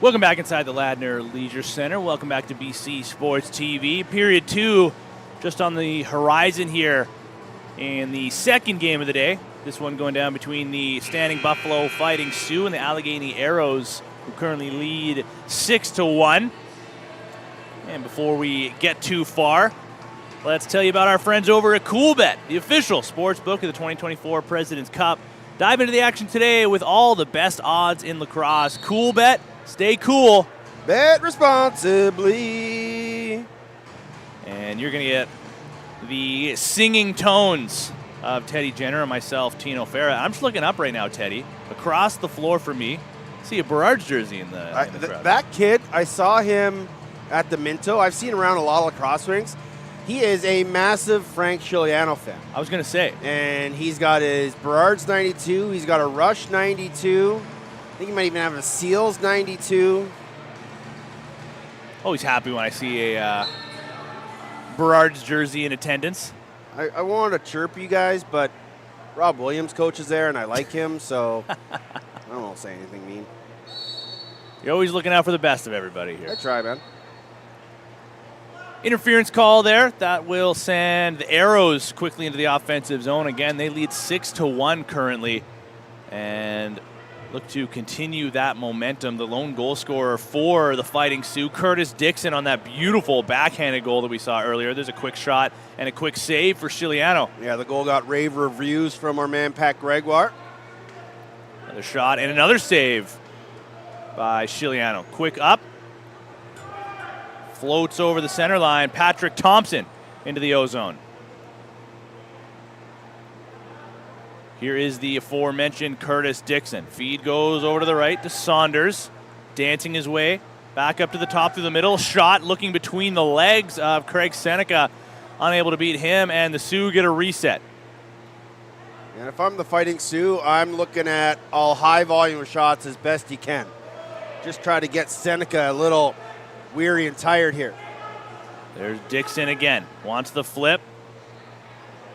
Welcome back inside the Ladner Leisure Center. Welcome back to BC Sports TV. Period 2 just on the horizon here in the second game of the day. This one going down between the Standing Buffalo Fighting Sioux and the Allegany Arrows, who currently lead 6-1. And before we get too far, let's tell you about our friends over at CoolBet, the official sports book of the 2024 President's Cup. Dive into the action today with all the best odds in lacrosse. CoolBet. Stay cool. Bet responsibly. And you're going to get the singing tones of Teddy Jenner and myself, Tino Farah. I'm just looking up right now, Teddy. Across the floor from me, see a Berard's jersey in the crowd. That kid, I saw him at the Minto. I've seen him around a lot of lacrosse rinks. He is a massive Frank Chiliano fan. I was going to say. And he's got his Berard's 92. He's got a Rush 92. I think he might even have a Seals 92. Always happy when I see a Berard's jersey in attendance. I wanted to chirp you guys, but Rob Williams coaches there, and I like him, so I won't say anything mean. You're always looking out for the best of everybody here. I try, man. Interference call there. That will send the Arrows quickly into the offensive zone. Again, they lead 6-1 currently and look to continue that momentum. The lone goal scorer for the Fighting Sioux, Curtis Dixon, on that beautiful backhanded goal that we saw earlier. There's a quick shot and a quick save for Chiliano. Yeah, the goal got rave reviews from our man, Pat Gregoire. Another shot and another save by Chiliano. Quick up. Floats over the center line. Patrick Thompson into the O-zone. Here is the aforementioned Curtis Dixon. Feed goes over to the right to Saunders. Dancing his way back up to the top through the middle. Shot looking between the legs of Craig Seneca. Unable to beat him, and the Sioux get a reset. And if I'm the Fighting Sioux, I'm looking at all high volume shots as best he can. Just try to get Seneca a little weary and tired here. There's Dixon again. Wants the flip.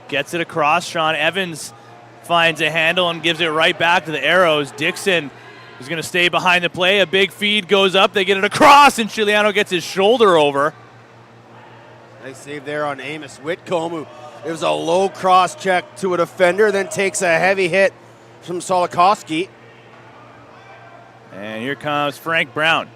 Gets it across. Sean Evans finds a handle and gives it right back to the Arrows. Dixon is going to stay behind the play. A big feed goes up. They get it across, and Chiliano gets his shoulder over. Nice save there on Amos Whitcomb, who it was a low cross check to a defender, then takes a heavy hit from Solikoski. And here comes Frank Brown.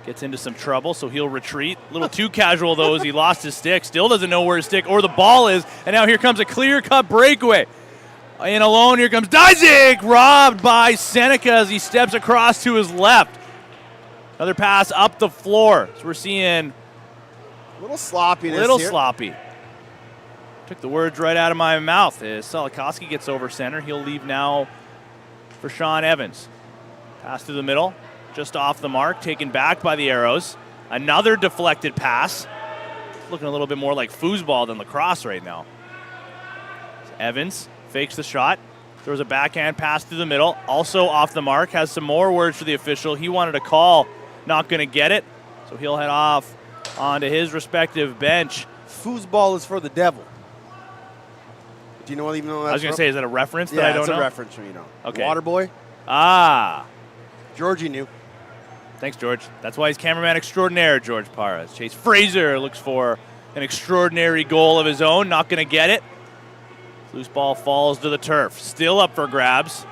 Gets into some trouble, so he'll retreat. A little too casual, though, as he lost his stick. Still doesn't know where his stick or the ball is. And now here comes a clear-cut breakaway. In alone, here comes Dysik, robbed by Seneca as he steps across to his left. Another pass up the floor. So we're seeing a little sloppiness here. Sloppy. Took the words right out of my mouth. As Solikoski gets over center, he'll leave now for Sean Evans. Pass through the middle. Just off the mark, taken back by the Arrows. Another deflected pass. Looking a little bit more like foosball than lacrosse right now. Evans fakes the shot. Throws a backhand pass through the middle. Also off the mark. Has some more words for the official. He wanted a call. Not going to get it. So he'll head off onto his respective bench. Foosball is for the devil. Do you even know that? I was going to say, is that a reference that I don't know? Yeah, it's a reference from, Okay. Waterboy. Ah. Georgie knew. Thanks, George. That's why he's cameraman extraordinaire, George Parra. Chase Fraser looks for an extraordinary goal of his own. Not going to get it. Loose ball falls to the turf. Still up for grabs.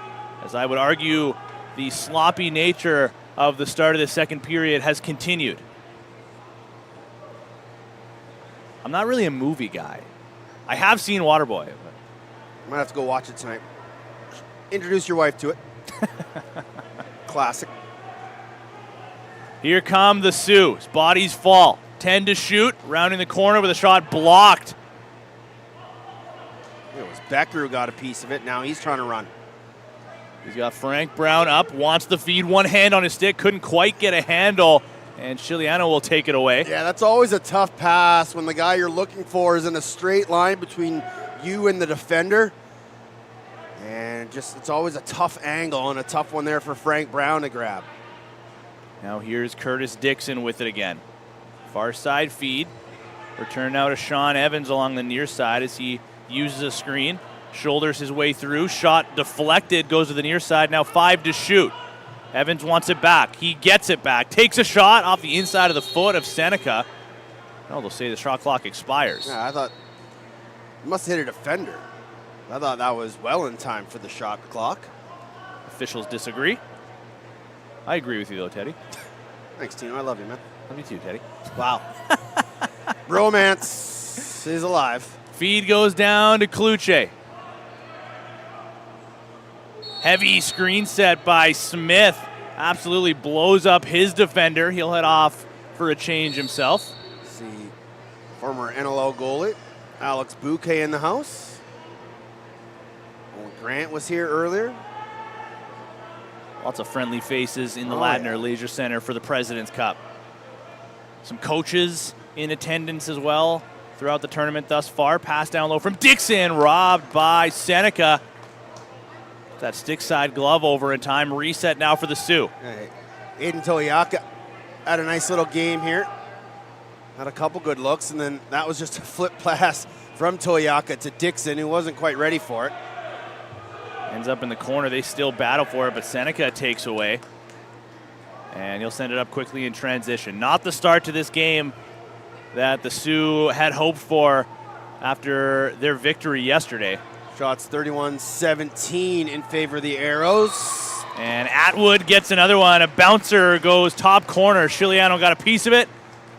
As I would argue, the sloppy nature of the start of the second period has continued. I'm not really a movie guy. I have seen Waterboy. But I might have to go watch it tonight. Introduce your wife to it. Classic. Here come the Sioux. Bodies fall. 10 to shoot. Rounding the corner with a shot blocked. It was Becker who got a piece of it. Now he's trying to run. He's got Frank Brown up. Wants the feed. One hand on his stick. Couldn't quite get a handle. And Chiliano will take it away. Yeah, that's always a tough pass when the guy you're looking for is in a straight line between you and the defender. And just it's always a tough angle and a tough one there for Frank Brown to grab. Now here's Curtis Dixon with it again. Far side feed. Return now to Sean Evans along the near side as he uses a screen. Shoulders his way through. Shot deflected. Goes to the near side. Now 5 to shoot. Evans wants it back. He gets it back. Takes a shot off the inside of the foot of Seneca. Oh, they'll say the shot clock expires. Yeah, I thought he must have hit a defender. I thought that was well in time for the shot clock. Officials disagree. I agree with you, though, Teddy. Thanks, Tino. I love you, man. Love you too, Teddy. Wow. Romance is alive. Feed goes down to Kluche. Heavy screen set by Smith. Absolutely blows up his defender. He'll head off for a change himself. See former NLL goalie Alex Bouquet in the house. Owen Grant was here earlier. Lots of friendly faces in the Ladner Leisure Center for the President's Cup. Some coaches in attendance as well throughout the tournament thus far. Pass down low from Dixon, robbed by Seneca. That stick side glove over in time. Reset now for the Sioux. Hey, Aiden Toyaka had a nice little game here. Had a couple good looks, and then that was just a flip pass from Toyaka to Dixon, who wasn't quite ready for it. Ends up in the corner. They still battle for it, but Seneca takes away. And he'll send it up quickly in transition. Not the start to this game that the Sioux had hoped for after their victory yesterday. Shots 31-17 in favor of the Arrows. And Atwood gets another one. A bouncer goes top corner. Chiliano got a piece of it,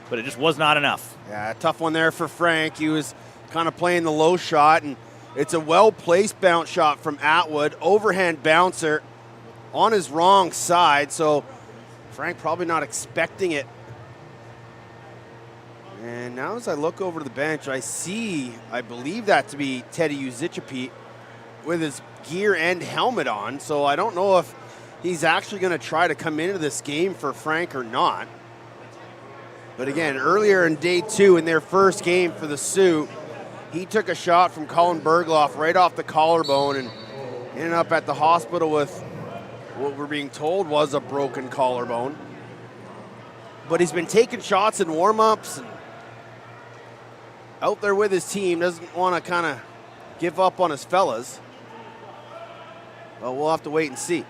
but it just was not enough. Yeah, tough one there for Frank. He was kind of playing the low shot, and it's a well-placed bounce shot from Atwood. Overhand bouncer on his wrong side, so Frank probably not expecting it. And now as I look over to the bench, I believe that to be Teddy Uzichapete with his gear and helmet on. So I don't know if he's actually going to try to come into this game for Frank or not. But again, earlier in day 2 in their first game for the Sioux, he took a shot from Colin Bergloff right off the collarbone and ended up at the hospital with what we're being told was a broken collarbone. But he's been taking shots in warm-ups and out there with his team, doesn't want to kind of give up on his fellas. Well, we'll have to wait and see.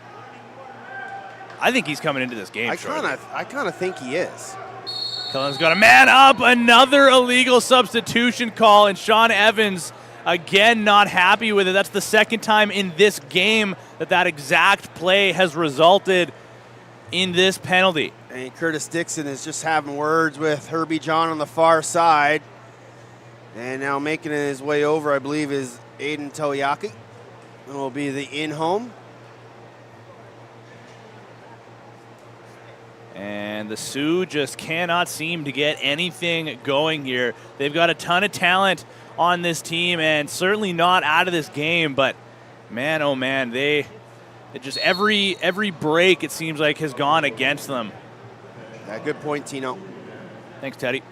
I think he's coming into this game. I kind of think he is. Cullen's got a man up. Another illegal substitution call, and Sean Evans again not happy with it. That's the second time in this game that exact play has resulted in this penalty. And Curtis Dixon is just having words with Herbie John on the far side. And now making his way over, I believe, is Aiden Toyaki. It will be the in-home. And the Sioux just cannot seem to get anything going here. They've got a ton of talent on this team and certainly not out of this game, but man, oh man, it just every break it seems like has gone against them. Yeah, good point, Tino. Thanks, Teddy.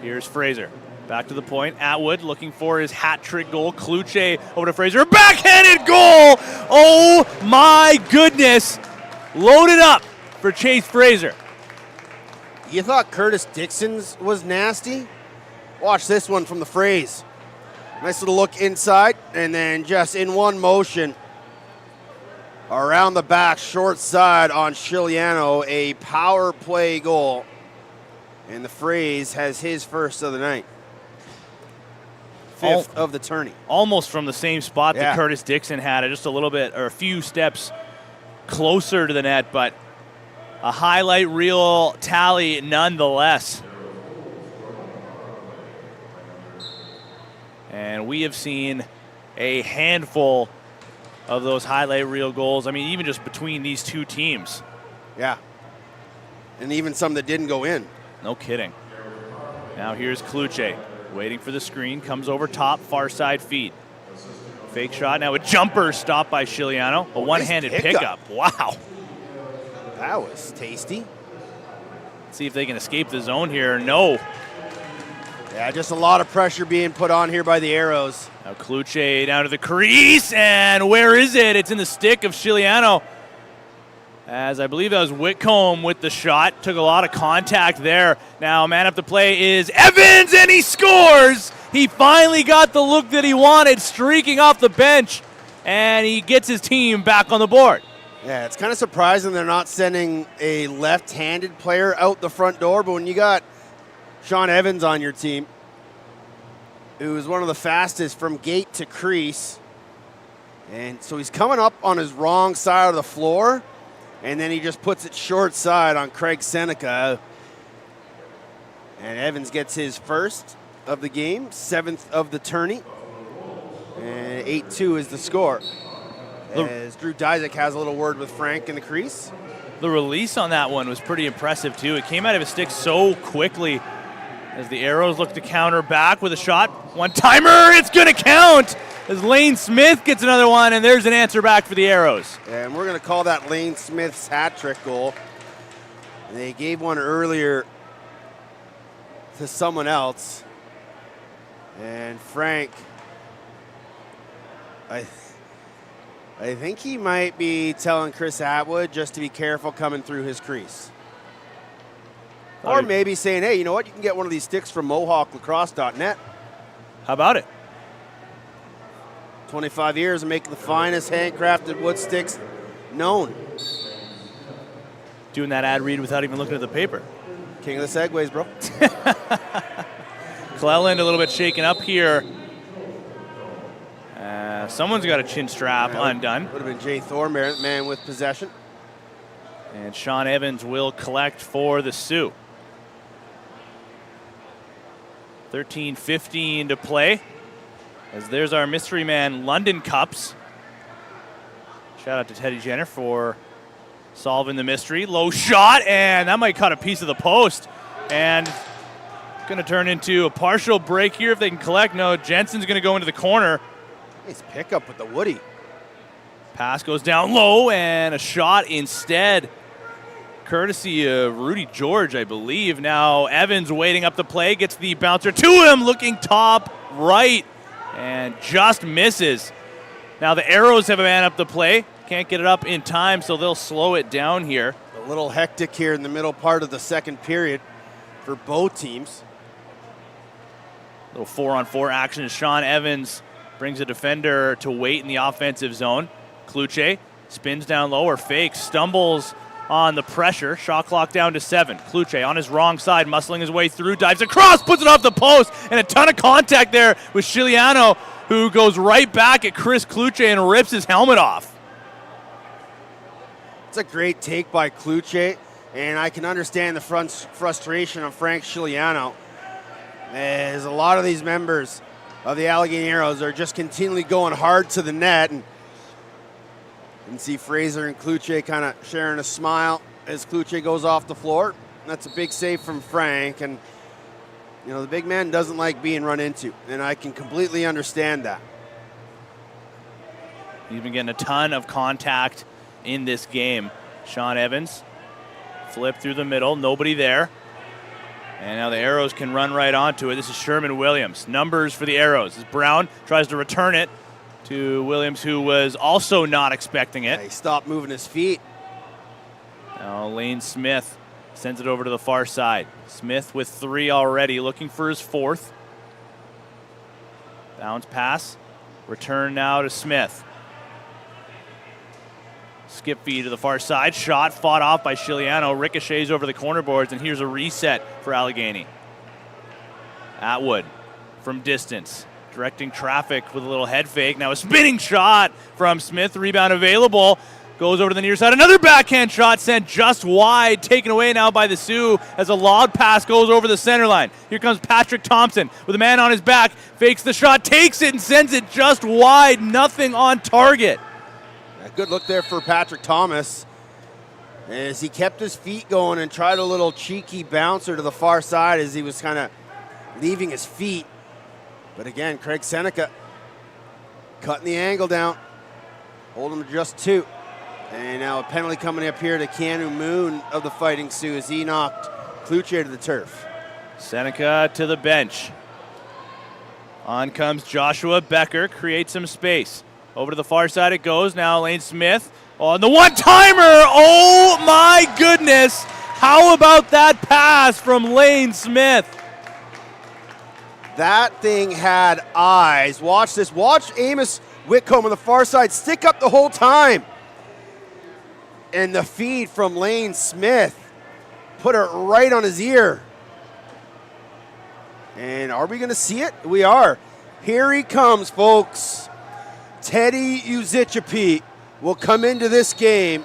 Here's Fraser. Back to the point. Atwood looking for his hat-trick goal. Kluche over to Fraser. Backhanded goal! Oh my goodness! Loaded up for Chase Fraser. You thought Curtis Dixon's was nasty? Watch this one from the Fraze. Nice little look inside, and then just in one motion, around the back, short side on Chiliano, a power play goal. And the Fraze has his first of the night. Fifth of the tourney. Almost from the same spot that Curtis Dixon had it, just a little bit or a few steps closer to the net, but a highlight reel tally nonetheless. And we have seen a handful of those highlight reel goals. I mean, even just between these two teams. Yeah. And even some that didn't go in. No kidding. Now here's Kluche. Waiting for the screen, comes over top, far side feed. Fake shot, now a jumper stopped by Chiliano. A one-handed pickup. Wow. That was tasty. Let's see if they can escape the zone here. No. Yeah, just a lot of pressure being put on here by the Arrows. Now Kluche down to the crease, and where is it? It's in the stick of Chiliano. As I believe that was Whitcomb with the shot. Took a lot of contact there. Now man up to play is Evans, and he scores! He finally got the look that he wanted, streaking off the bench, and he gets his team back on the board. Yeah, it's kind of surprising they're not sending a left-handed player out the front door, but when you got Sean Evans on your team, who is one of the fastest from gate to crease, and so he's coming up on his wrong side of the floor, and then he just puts it short side on Craig Seneca. And Evans gets his first of the game, 7th of the tourney, and 8-2 is the score. As Drew Dysek has a little word with Frank in the crease. The release on that one was pretty impressive too. It came out of his stick so quickly as the Arrows look to counter back with a shot. One-timer, it's going to count as Lane Smith gets another one, and there's an answer back for the Arrows. And we're going to call that Lane Smith's hat trick goal. And they gave one earlier to someone else. And Frank, I think he might be telling Chris Atwood just to be careful coming through his crease. Or maybe saying, hey, you know what? You can get one of these sticks from MohawkLacrosse.net. How about it? 25 years of making the finest handcrafted wood sticks known. Doing that ad read without even looking at the paper. King of the segways, bro. Cleland a little bit shaken up here. Someone's got a chin strap undone. Would have been Jay Thornberry, man with possession. And Sean Evans will collect for the Sioux. 13:15 to play. As there's our mystery man, London Cups. Shout out to Teddy Jenner for solving the mystery. Low shot, and that might cut a piece of the post. And going to turn into a partial break here if they can collect. No, Jensen's going to go into the corner. Nice pickup with the Woody. Pass goes down low, and a shot instead. Courtesy of Rudy George, I believe. Now Evans waiting up the play, gets the bouncer to him, looking top right, and just misses. Now the Arrows have a man up the play. Can't get it up in time, so they'll slow it down here. A little hectic here in the middle part of the second period for both teams. Little 4-on-4 action as Sean Evans brings a defender to wait in the offensive zone. Kluche spins down low or fakes, stumbles on the pressure. Shot clock down to 7. Kluche on his wrong side, muscling his way through, dives across, puts it off the post, and a ton of contact there with Chiliano, who goes right back at Chris Kluche and rips his helmet off. It's a great take by Kluche, and I can understand the frustration of Frank Chiliano, as a lot of these members of the Allegany Arrows are just continually going hard to the net. And you can see Fraser and Kluche kind of sharing a smile as Kluche goes off the floor. That's a big save from Frank, and you know the big man doesn't like being run into, and I can completely understand that. He's been getting a ton of contact in this game. Sean Evans, flip through the middle, nobody there. And now the Arrows can run right onto it. This is Sherman Williams. Numbers for the Arrows. As Brown tries to return it to Williams, who was also not expecting it. He stopped moving his feet. Now Lane Smith sends it over to the far side. Smith with 3 already, looking for his 4th. Bounce pass. Return now to Smith. Skip feed to the far side. Shot fought off by Chiliano. Ricochets over the corner boards, and here's a reset for Allegany. Atwood from distance, directing traffic with a little head fake. Now a spinning shot from Smith. Rebound available. Goes over to the near side. Another backhand shot sent just wide. Taken away now by the Sioux as a lob pass goes over the center line. Here comes Patrick Thompson with a man on his back. Fakes the shot, takes it, and sends it just wide. Nothing on target. A good look there for Patrick Thomas as he kept his feet going and tried a little cheeky bouncer to the far side as he was kind of leaving his feet. But again, Craig Seneca cutting the angle down, holding to just 2. And now a penalty coming up here to Keanu Moon of the Fighting Sioux as he knocked Kluche to the turf. Seneca to the bench. On comes Joshua Becker, creates some space. Over to the far side it goes. Now Lane Smith on the one-timer. Oh my goodness. How about that pass from Lane Smith? That thing had eyes. Watch this. Watch Amos Whitcomb on the far side stick up the whole time. And the feed from Lane Smith put it right on his ear. And are we going to see it? We are. Here he comes, folks. Teddy Uzichapi will come into this game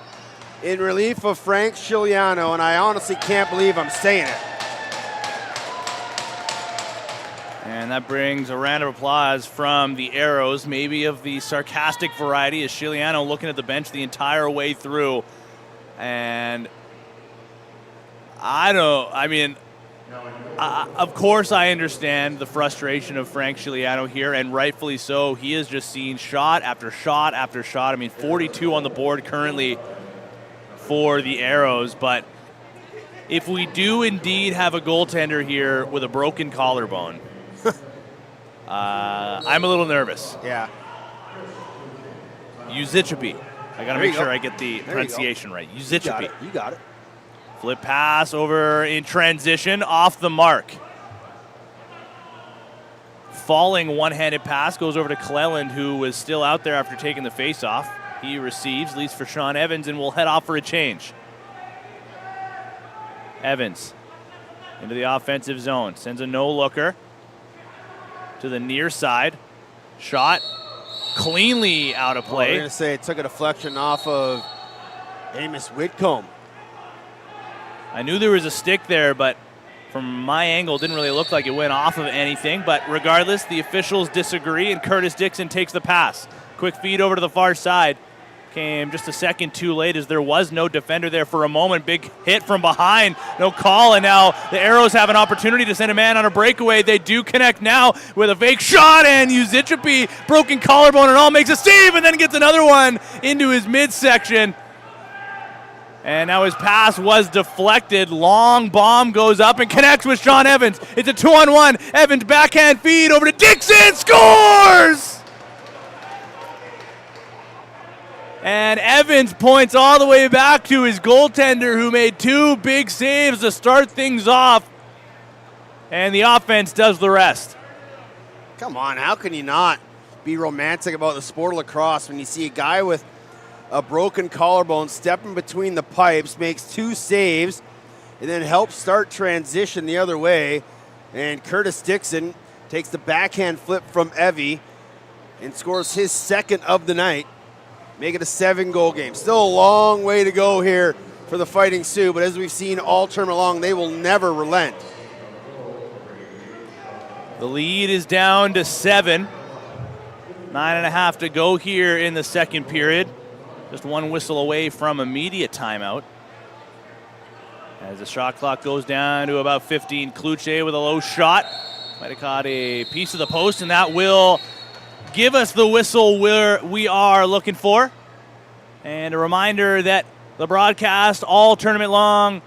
in relief of Frank Scigliano, and I honestly can't believe I'm saying it. And that brings a round of applause from the Arrows, maybe of the sarcastic variety, as Scigliano looking at the bench the entire way through. And of course I understand the frustration of Frank Scigliano here, and rightfully so. He has just seen shot after shot after shot. 42 on the board currently for the Arrows, but if we do indeed have a goaltender here with a broken collarbone, I'm a little nervous. Yeah. Uzichapi. I got to make sure I get the pronunciation right. Uzichapi. You got it. Flip pass over in transition, off the mark. Falling one-handed pass goes over to Cleland, who was still out there after taking the face-off. He receives, leads for Sean Evans, and will head off for a change. Evans into the offensive zone, sends a no-looker to the near side. Shot cleanly out of play. We're going to say it took a deflection off of Amos Whitcomb. I knew there was a stick there, but from my angle, it didn't really look like it went off of anything. But regardless, the officials disagree, and Curtis Dixon takes the pass. Quick feed over to the far side. Came just a second too late, as there was no defender there for a moment. Big hit from behind, no call, and now the Arrows have an opportunity to send a man on a breakaway. They do connect now with a fake shot, and Uzichapi, broken collarbone and all, makes a save and then gets another one into his midsection. And now his pass was deflected. Long bomb goes up and connects with Sean Evans. It's a 2-on-1. Evans backhand feed over to Dixon. Scores! And Evans points all the way back to his goaltender, who made two big saves to start things off. And the offense does the rest. Come on, how can you not be romantic about the sport of lacrosse when you see a guy with a broken collarbone stepping between the pipes, makes two saves, and then helps start transition the other way. And Curtis Dixon takes the backhand flip from Evie and scores his second of the night. Make it a 7-goal game. Still a long way to go here for the Fighting Sioux, but as we've seen all tournament long, they will never relent. The lead is down to 7. 9.5 to go here in the second period. Just one whistle away from immediate timeout. As the shot clock goes down to about 15, Kluche with a low shot. Might have caught a piece of the post, and that will give us the whistle where we are looking for. And a reminder that the broadcast all tournament long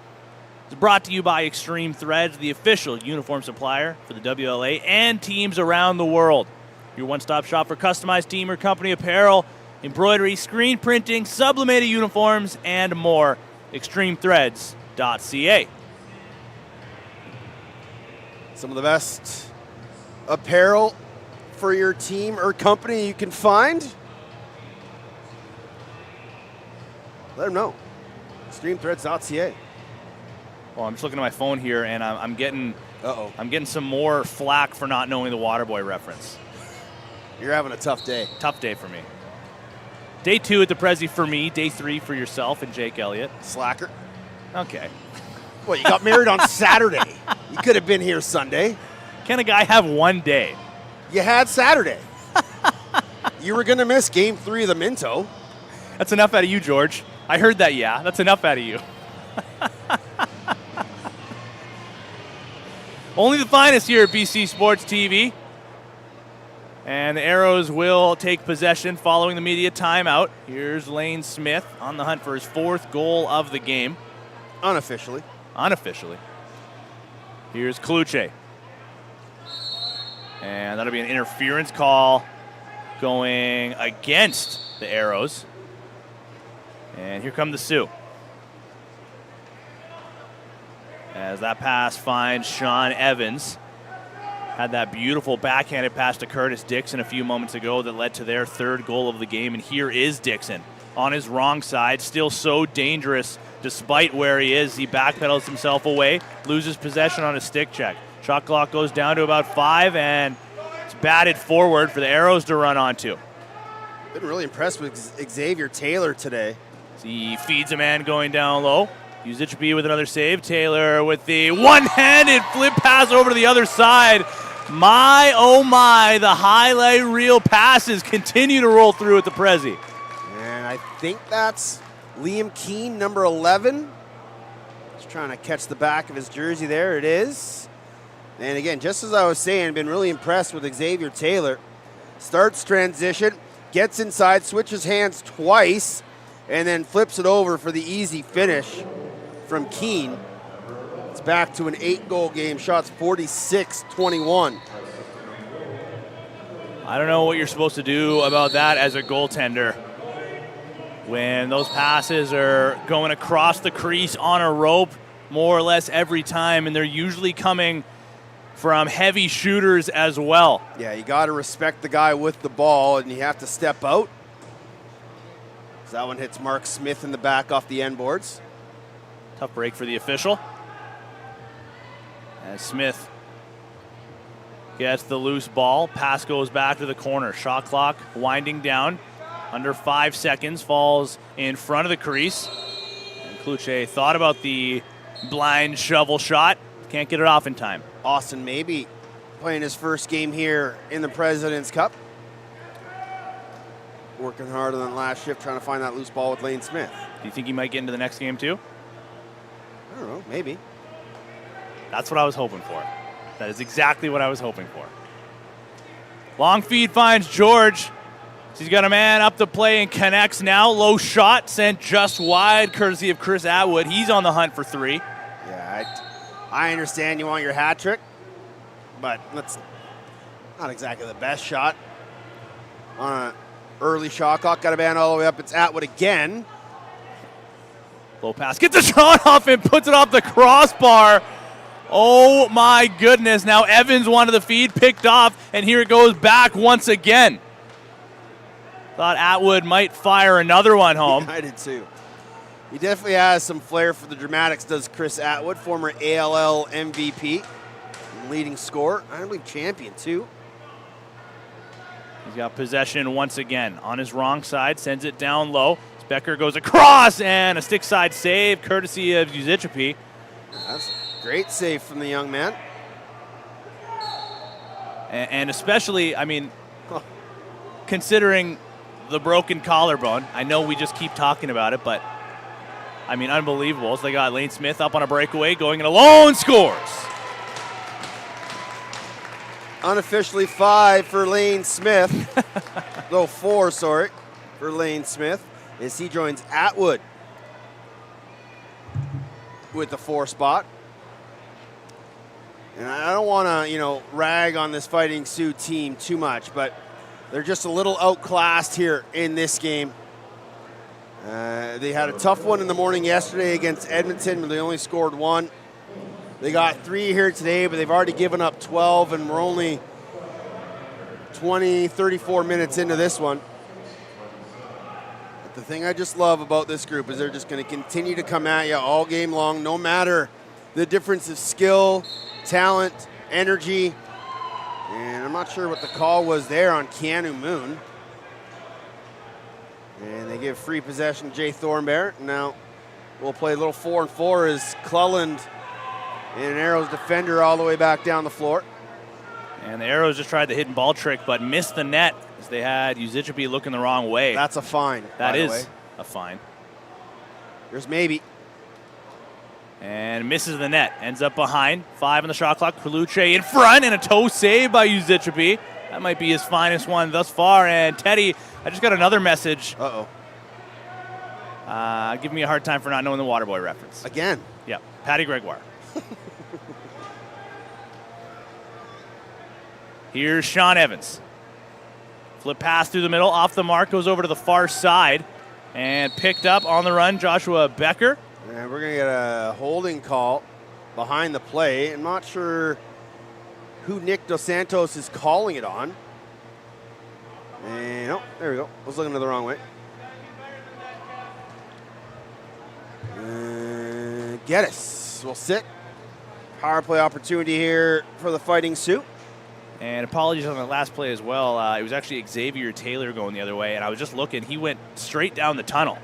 is brought to you by Extreme Threads, the official uniform supplier for the WLA and teams around the world. Your one-stop shop for customized team or company apparel, embroidery, screen printing, sublimated uniforms, and more. ExtremeThreads.ca. Some of the best apparel for your team or company you can find. Let them know. ExtremeThreads.ca. Well, I'm just looking at my phone here, and I'm getting some more flack for not knowing the Waterboy reference. You're having a tough day. Tough day for me. Day 2 at the Prezi for me. Day 3 for yourself and Jake Elliott. Slacker. Okay. Well, you got married on Saturday. You could have been here Sunday. Can a guy have one day? You had Saturday. You were going to miss Game 3 of the Minto. That's enough out of you, George. I heard that, yeah. That's enough out of you. Only the finest here at BC Sports TV. And the Arrows will take possession following the media timeout. Here's Lane Smith on the hunt for his 4th goal of the game. Unofficially. Here's Kluche. And that'll be an interference call going against the Arrows. And here come the Sioux. As that pass finds Sean Evans. Had that beautiful backhanded pass to Curtis Dixon a few moments ago that led to their 3rd goal of the game. And here is Dixon on his wrong side. Still so dangerous despite where he is. He backpedals himself away, loses possession on a stick check. Shot clock goes down to about 5, and it's batted forward for the Arrows to run onto. Been really impressed with Xavier Taylor today. He feeds a man going down low. Uzichby with another save. Taylor with the one-handed flip pass over to the other side. My, oh my, the highlight reel passes continue to roll through at the Prezi. And I think that's Liam Keane, number 11. Just trying to catch the back of his jersey there. It is. And again, just as I was saying, been really impressed with Xavier Taylor. Starts transition, gets inside, switches hands twice, and then flips it over for the easy finish from Keane. It's back to an 8-goal game. Shots 46-21. I don't know what you're supposed to do about that as a goaltender. When those passes are going across the crease on a rope more or less every time, and they're usually coming from heavy shooters as well. Yeah, you got to respect the guy with the ball, and you have to step out. So that one hits Mark Smith in the back off the end boards. Tough break for the official. As Smith gets the loose ball, pass goes back to the corner. Shot clock winding down. Under 5 seconds, falls in front of the crease. And Kluche thought about the blind shovel shot. Can't get it off in time. Austin Maybe playing his first game here in the President's Cup. Working harder than last shift, trying to find that loose ball with Lane Smith. Do you think he might get into the next game too? I don't know, maybe. That's what I was hoping for. That is exactly what I was hoping for. Long feed finds George. He's got a man up the play and connects now. Low shot sent just wide, courtesy of Chris Atwood. He's on the hunt for 3. Yeah, I understand you want your hat trick, but that's not exactly the best shot. On an early shot clock, got a man all the way up. It's Atwood again. Low pass, gets a shot off and puts it off the crossbar. Oh my goodness, now Evans wanted the feed, picked off, and here it goes back once again. Thought Atwood might fire another one home. I did too. He definitely has some flair for the dramatics, does Chris Atwood, former ALL MVP, leading scorer, I believe champion too. He's got possession once again. On his wrong side, sends it down low. Becker goes across, and a stick side save, courtesy of Uzichby. That's a great save from the young man. And especially, I mean, considering the broken collarbone, I know we just keep talking about it, but I mean, unbelievable. So they got Lane Smith up on a breakaway, going in alone, scores. Unofficially 5 for Lane Smith. No, 4, sorry, for Lane Smith, as he joins Atwood with the 4 spot. And I don't want to, rag on this Fighting Sioux team too much, but they're just a little outclassed here in this game. They had a tough one in the morning yesterday against Edmonton, but they only scored 1. They got 3 here today, but they've already given up 12, and we're only 34 minutes into this one. But the thing I just love about this group is they're just going to continue to come at you all game long, no matter the difference of skill, talent, energy. And I'm not sure what the call was there on Keanu Moon. And they give free possession to Jay Thornbear. Now we'll play a little 4-4 as Cleland and an Arrows defender all the way back down the floor. And the Arrows just tried the hidden ball trick, but missed the net as they had Uzichby looking the wrong way. That's a fine. That is a fine. There's maybe. And misses the net. Ends up behind. 5 on the shot clock. Kluche in front, and a toe save by Uzichby. That might be his finest one thus far. And Teddy, I just got another message. Uh-oh. Give me a hard time for not knowing the Waterboy reference. Again? Yeah, Patty Gregoire. Here's Sean Evans. Flip pass through the middle, off the mark, goes over to the far side. And picked up on the run, Joshua Becker. And we're going to get a holding call behind the play. I'm not sure who Nick Dos Santos is calling it on. And, oh, there we go. I was looking the wrong way. Geddes will sit. Power play opportunity here for the Fighting Sioux. And apologies on the last play as well. It was actually Xavier Taylor going the other way, and I was just looking. He went straight down the tunnel.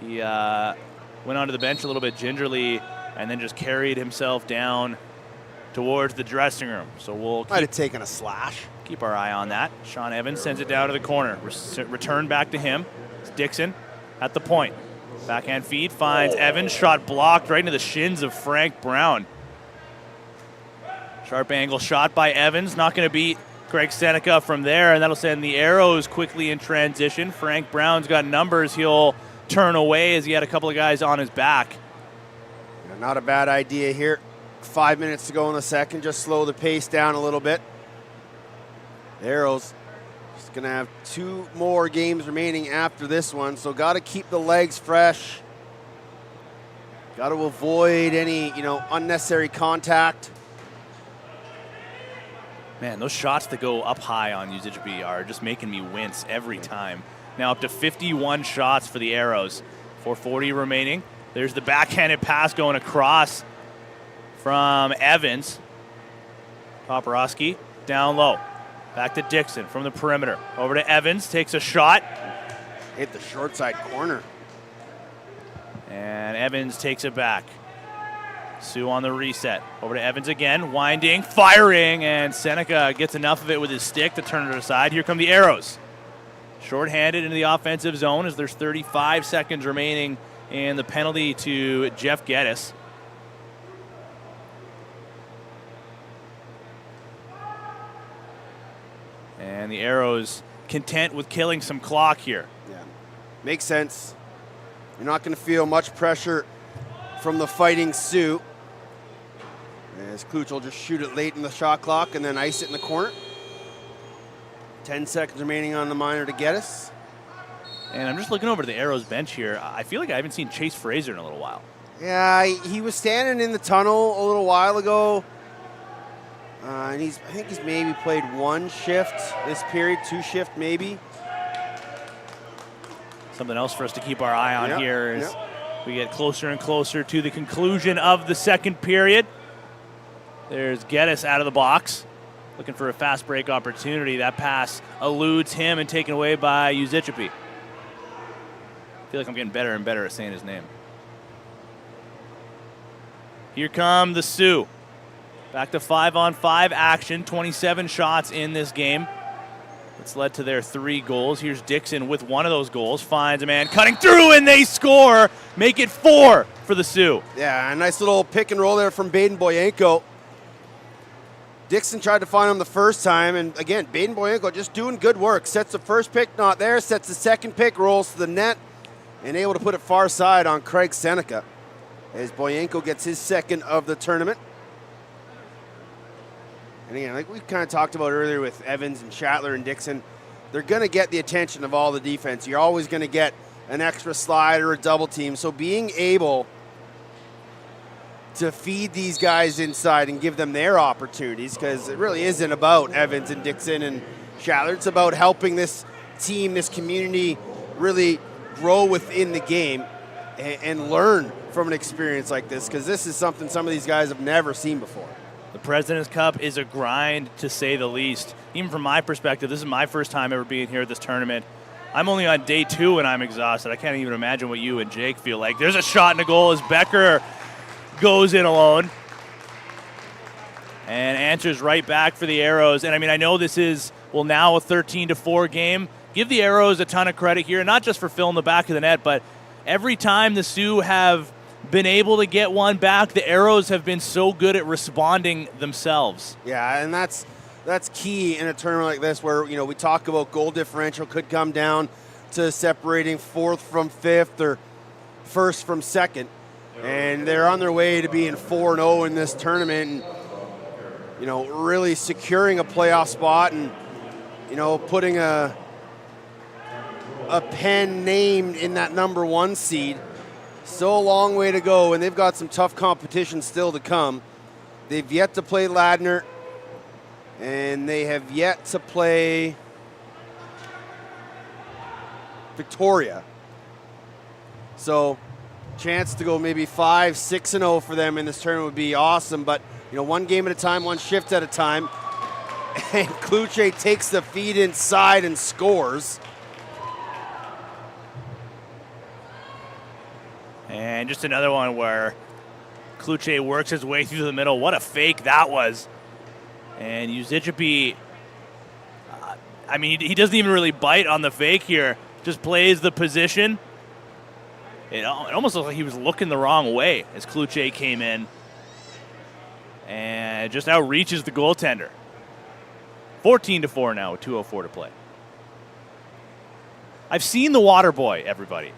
He went onto the bench a little bit gingerly and then just carried himself down towards the dressing room. So we'll might have taken a slash. Keep our eye on that. Sean Evans sends it down to the corner. Return back to him. It's Dixon at the point. Backhand feed finds Evans. Shot blocked right into the shins of Frank Brown. Sharp angle shot by Evans. Not going to beat Craig Seneca from there, and that'll send the Arrows quickly in transition. Frank Brown's got numbers. He'll turn away as he had a couple of guys on his back. Yeah, not a bad idea here. 5 minutes to go in the second. Just slow the pace down a little bit. The Arrows just going to have 2 more games remaining after this one, so got to keep the legs fresh. Got to avoid any, unnecessary contact. Man, those shots that go up high on Uzichby are just making me wince every time. Now up to 51 shots for the Arrows. 4:40 remaining. There's the backhanded pass going across from Evans. Poporowski down low. Back to Dixon from the perimeter. Over to Evans, takes a shot. Hit the short side corner. And Evans takes it back. Sioux on the reset. Over to Evans again, winding, firing, and Seneca gets enough of it with his stick to turn it aside. Here come the Arrows. Short-handed into the offensive zone as there's 35 seconds remaining, and the penalty to Jeff Geddes. And the Arrows content with killing some clock here. Yeah, makes sense. You're not going to feel much pressure from the Fighting Sioux. As Kluch will just shoot it late in the shot clock and then ice it in the corner. 10 seconds remaining on the minor to Geddes. And I'm just looking over to the Arrows bench here. I feel like I haven't seen Chase Fraser in a little while. Yeah, he was standing in the tunnel a little while ago. And I think he's maybe played 1 shift this period, 2 shift maybe. Something else for us to keep our eye on here as we get closer and closer to the conclusion of the second period. There's Geddes out of the box, looking for a fast break opportunity. That pass eludes him and taken away by Uzichby. I feel like I'm getting better and better at saying his name. Here come the Sioux. Back to 5-on-5 action, 27 shots in this game. It's led to their 3 goals. Here's Dixon with one of those goals. Finds a man cutting through, and they score. Make it 4 for the Sioux. Yeah, a nice little pick and roll there from Baden Boyenko. Dixon tried to find him the first time, and again, Baden Boyenko just doing good work. Sets the first pick, not there. Sets the second pick, rolls to the net, and able to put it far side on Craig Seneca as Boyenko gets his second of the tournament. And again, like we kind of talked about earlier with Evans and Schattler and Dixon, they're going to get the attention of all the defense. You're always going to get an extra slide or a double team. So being able to feed these guys inside and give them their opportunities, because it really isn't about Evans and Dixon and Schattler. It's about helping this team, this community really grow within the game and learn from an experience like this, because this is something some of these guys have never seen before. The President's Cup is a grind, to say the least. Even from my perspective, this is my first time ever being here at this tournament. I'm only on day 2 and I'm exhausted. I can't even imagine what you and Jake feel like. There's a shot and a goal as Becker goes in alone and answers right back for the Arrows. And I mean, I know this is, now a 13-4 game. Give the Arrows a ton of credit here, not just for filling the back of the net, but every time the Sioux have been able to get one back, the Arrows have been so good at responding themselves. Yeah, and that's key in a tournament like this where, we talk about goal differential could come down to separating 4th from 5th or 1st from 2nd. And they're on their way to being 4-0 in this tournament and, really securing a playoff spot and, putting a pen name in that number 1 seed. Still a long way to go, and they've got some tough competition still to come. They've yet to play Ladner, and they have yet to play Victoria. So chance to go maybe 5-6-0 for them in this tournament would be awesome. But, one game at a time, one shift at a time. And Kluche takes the feed inside and scores. And just another one where Kluche works his way through the middle. What a fake that was. And Uzicepi, he doesn't even really bite on the fake here. Just plays the position. It almost looked like he was looking the wrong way as Kluche came in. And just outreaches the goaltender. 14-4 now with 2:04 to play. I've seen The Water Boy, everybody.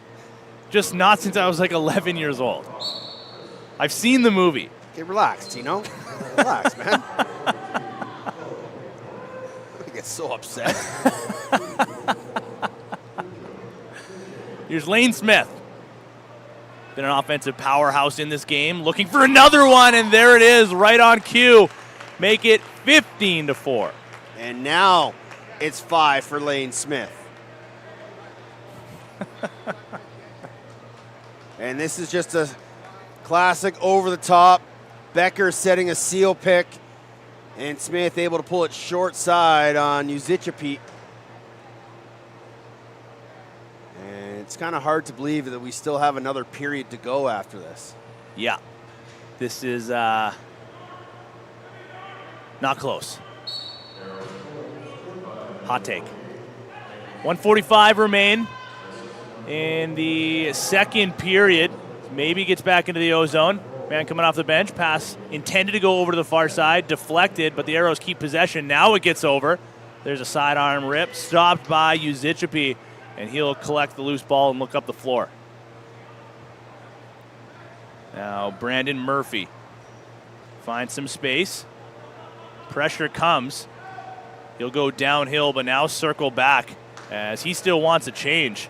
Just not since I was like 11 years old. I've seen the movie. Okay, relax, Tino. Relax, man. I get so upset. Here's Lane Smith. Been an offensive powerhouse in this game. Looking for another one, and there it is, right on cue. Make it 15-4. And now it's 5 for Lane Smith. And this is just a classic over the top. Becker setting a seal pick, and Smith able to pull it short side on Uzicepi. And it's kind of hard to believe that we still have another period to go after this. Yeah. This is not close. Hot take. 1:45 remain in the second period. Maybe gets back into the O-zone. Man coming off the bench. Pass intended to go over to the far side. Deflected, but the Arrows keep possession. Now it gets over. There's a sidearm rip. Stopped by Uzicepi, and he'll collect the loose ball and look up the floor. Now Brandon Murphy finds some space. Pressure comes. He'll go downhill, but now circle back as he still wants a change.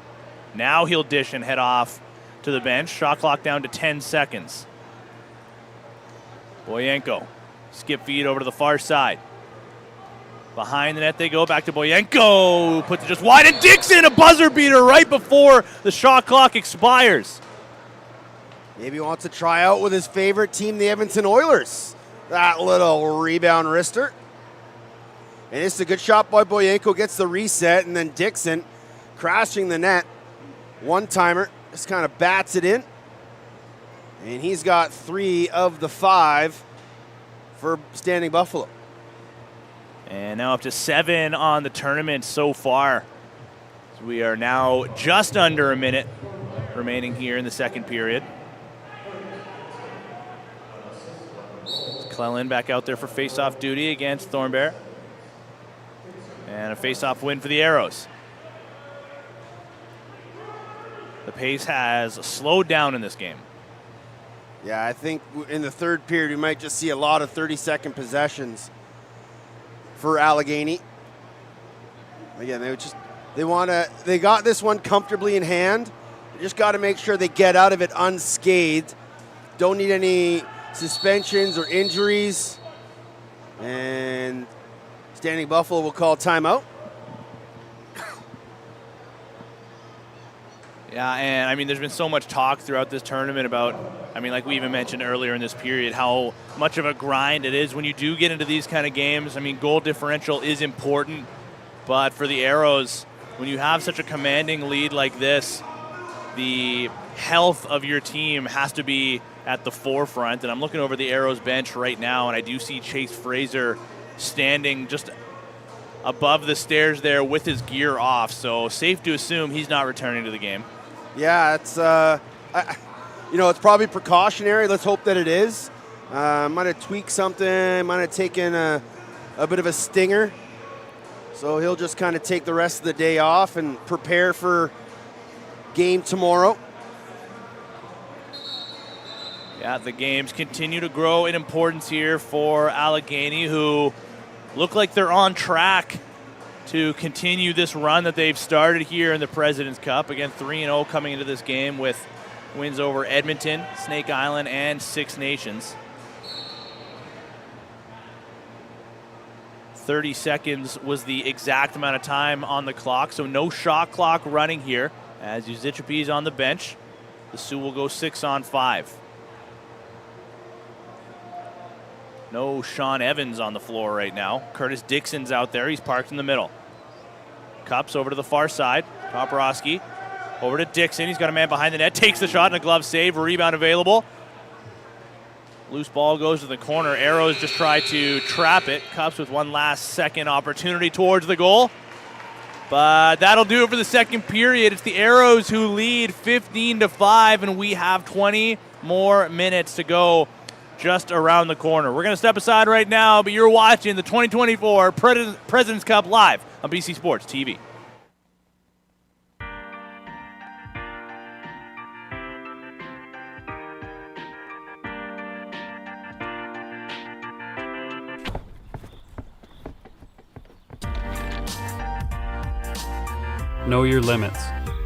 Now he'll dish and head off to the bench. Shot clock down to 10 seconds. Boyenko, skip feed over to the far side. Behind the net they go, back to Boyenko. Puts it just wide, and Dixon, a buzzer beater right before the shot clock expires. Maybe he wants to try out with his favorite team, the Edmonton Oilers. That little rebound wrister. And it's a good shot by Boyenko, gets the reset, and then Dixon crashing the net. One-timer, just kind of bats it in. And he's got 3 of the 5 for Standing Buffalo. And now up to 7 on the tournament so far. So we are now just under a minute remaining here in the second period. Clellan back out there for face-off duty against Thornbear. And a face-off win for the Arrows. The pace has slowed down in this game. Yeah, I think in the third period we might just see a lot of 30-second possessions for Allegany. Again, they got this one comfortably in hand. They just got to make sure they get out of it unscathed. Don't need any suspensions or injuries. And Standing Buffalo will call timeout. Yeah, and there's been so much talk throughout this tournament about, like we even mentioned earlier in this period, how much of a grind it is when you do get into these kind of games. Goal differential is important, but for the Arrows, when you have such a commanding lead like this, the health of your team has to be at the forefront. And I'm looking over the Arrows bench right now, and I do see Chase Fraser standing just above the stairs there with his gear off. So safe to assume he's not returning to the game. Yeah, it's it's probably precautionary. Let's hope that it is. Might have tweaked something. Might have taken a bit of a stinger. So he'll just kind of take the rest of the day off and prepare for game tomorrow. Yeah, the games continue to grow in importance here for Allegany, who look like they're on track to continue this run that they've started here in the President's Cup. Again, 3-0 coming into this game with wins over Edmonton, Snake Island, and Six Nations. 30 seconds was the exact amount of time on the clock, so no shot clock running here as Uzicepi is on the bench. The Sioux will go 6-on-5. No Sean Evans on the floor right now. Curtis Dixon's out there. He's parked in the middle. Cups over to the far side. Toporowski over to Dixon. He's got a man behind the net. Takes the shot and a glove save. Rebound available. Loose ball goes to the corner. Arrows just try to trap it. Cups with one last second opportunity towards the goal. But that'll do it for the second period. It's the Arrows who lead 15-5, and we have 20 more minutes to go just around the corner. We're going to step aside right now, but you're watching the 2024 President's Cup live on BC Sports TV. Know your limits.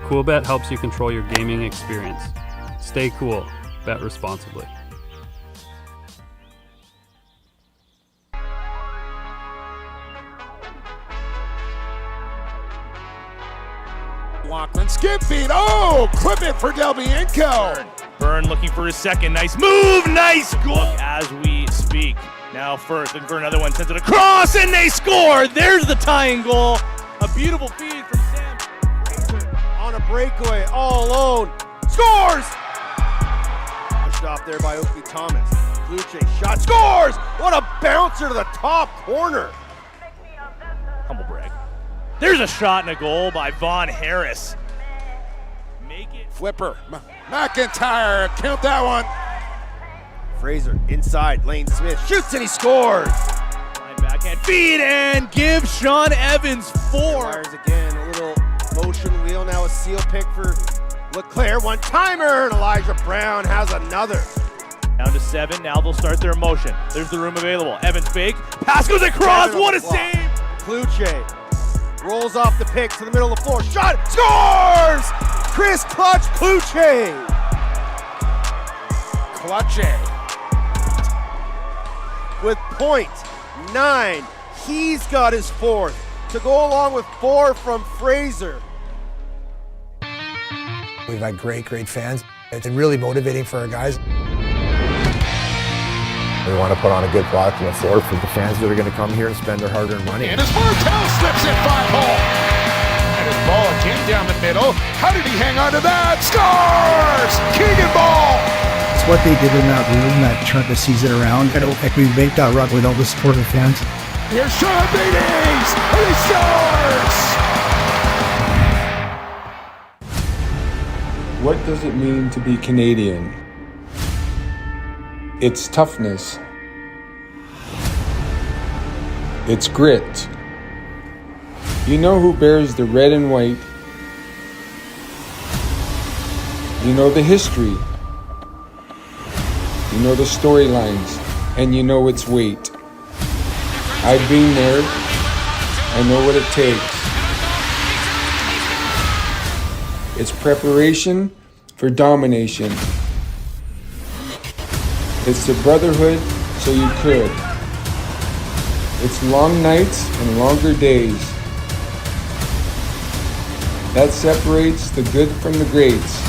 CoolBet helps you control your gaming experience. Stay cool. Bet responsibly. Lachlan skip feed. Oh, clip it for Delbienko. Byrne looking for his second. Nice move. Nice goal. As we speak. Now first, looking for another one. Sends it across, and they score. There's the tying goal. A beautiful feed from Sam Fraser. On a breakaway, all alone. Scores! Pushed off there by Oakley Thomas. Luce shot. Scores! What a bouncer to the top corner. Humble brag. There's a shot and a goal by Vaughn Harris. Make it. Flipper. McIntyre. Count that one. Fraser inside. Lane Smith shoots and he scores. Line backhand feed and give Sean Evans 4. Fires again. A little motion wheel. Now a seal pick for LeClaire. One timer. And Elijah Brown has another. Down to 7. Now they'll start their motion. There's the room available. Evans fake. Pass goes across. What a save. Kluche rolls off the pick to the middle of the floor. Shot. Scores! Chris Clutch Kluche. Clutche. With .9. He's got his fourth to go along with 4 from Fraser. We've had great fans. It's really motivating for our guys. We want to put on a good product on the floor for the fans that are going to come here and spend their hard-earned money. And as Martel slips it 5-hole. And his ball again down the middle. How did he hang on to that? Scores! Keegan Ball! It's what they did in that room that turned the season around. I don't think we make that run without the support of the fans. Here's Sean Beatties! And he scores! What does it mean to be Canadian? It's toughness. It's grit. You know who bears the red and white. You know the history. You know the storylines. And you know its weight. I've been there. I know what it takes. It's preparation for domination. It's the brotherhood so you could. It's long nights and longer days. That separates the good from the greats.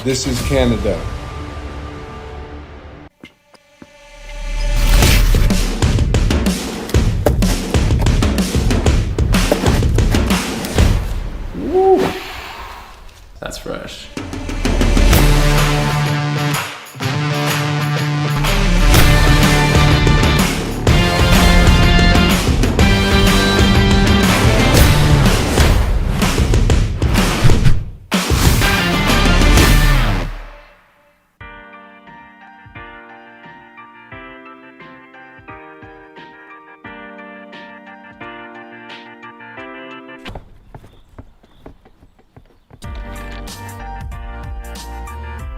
This is Canada. That's fresh.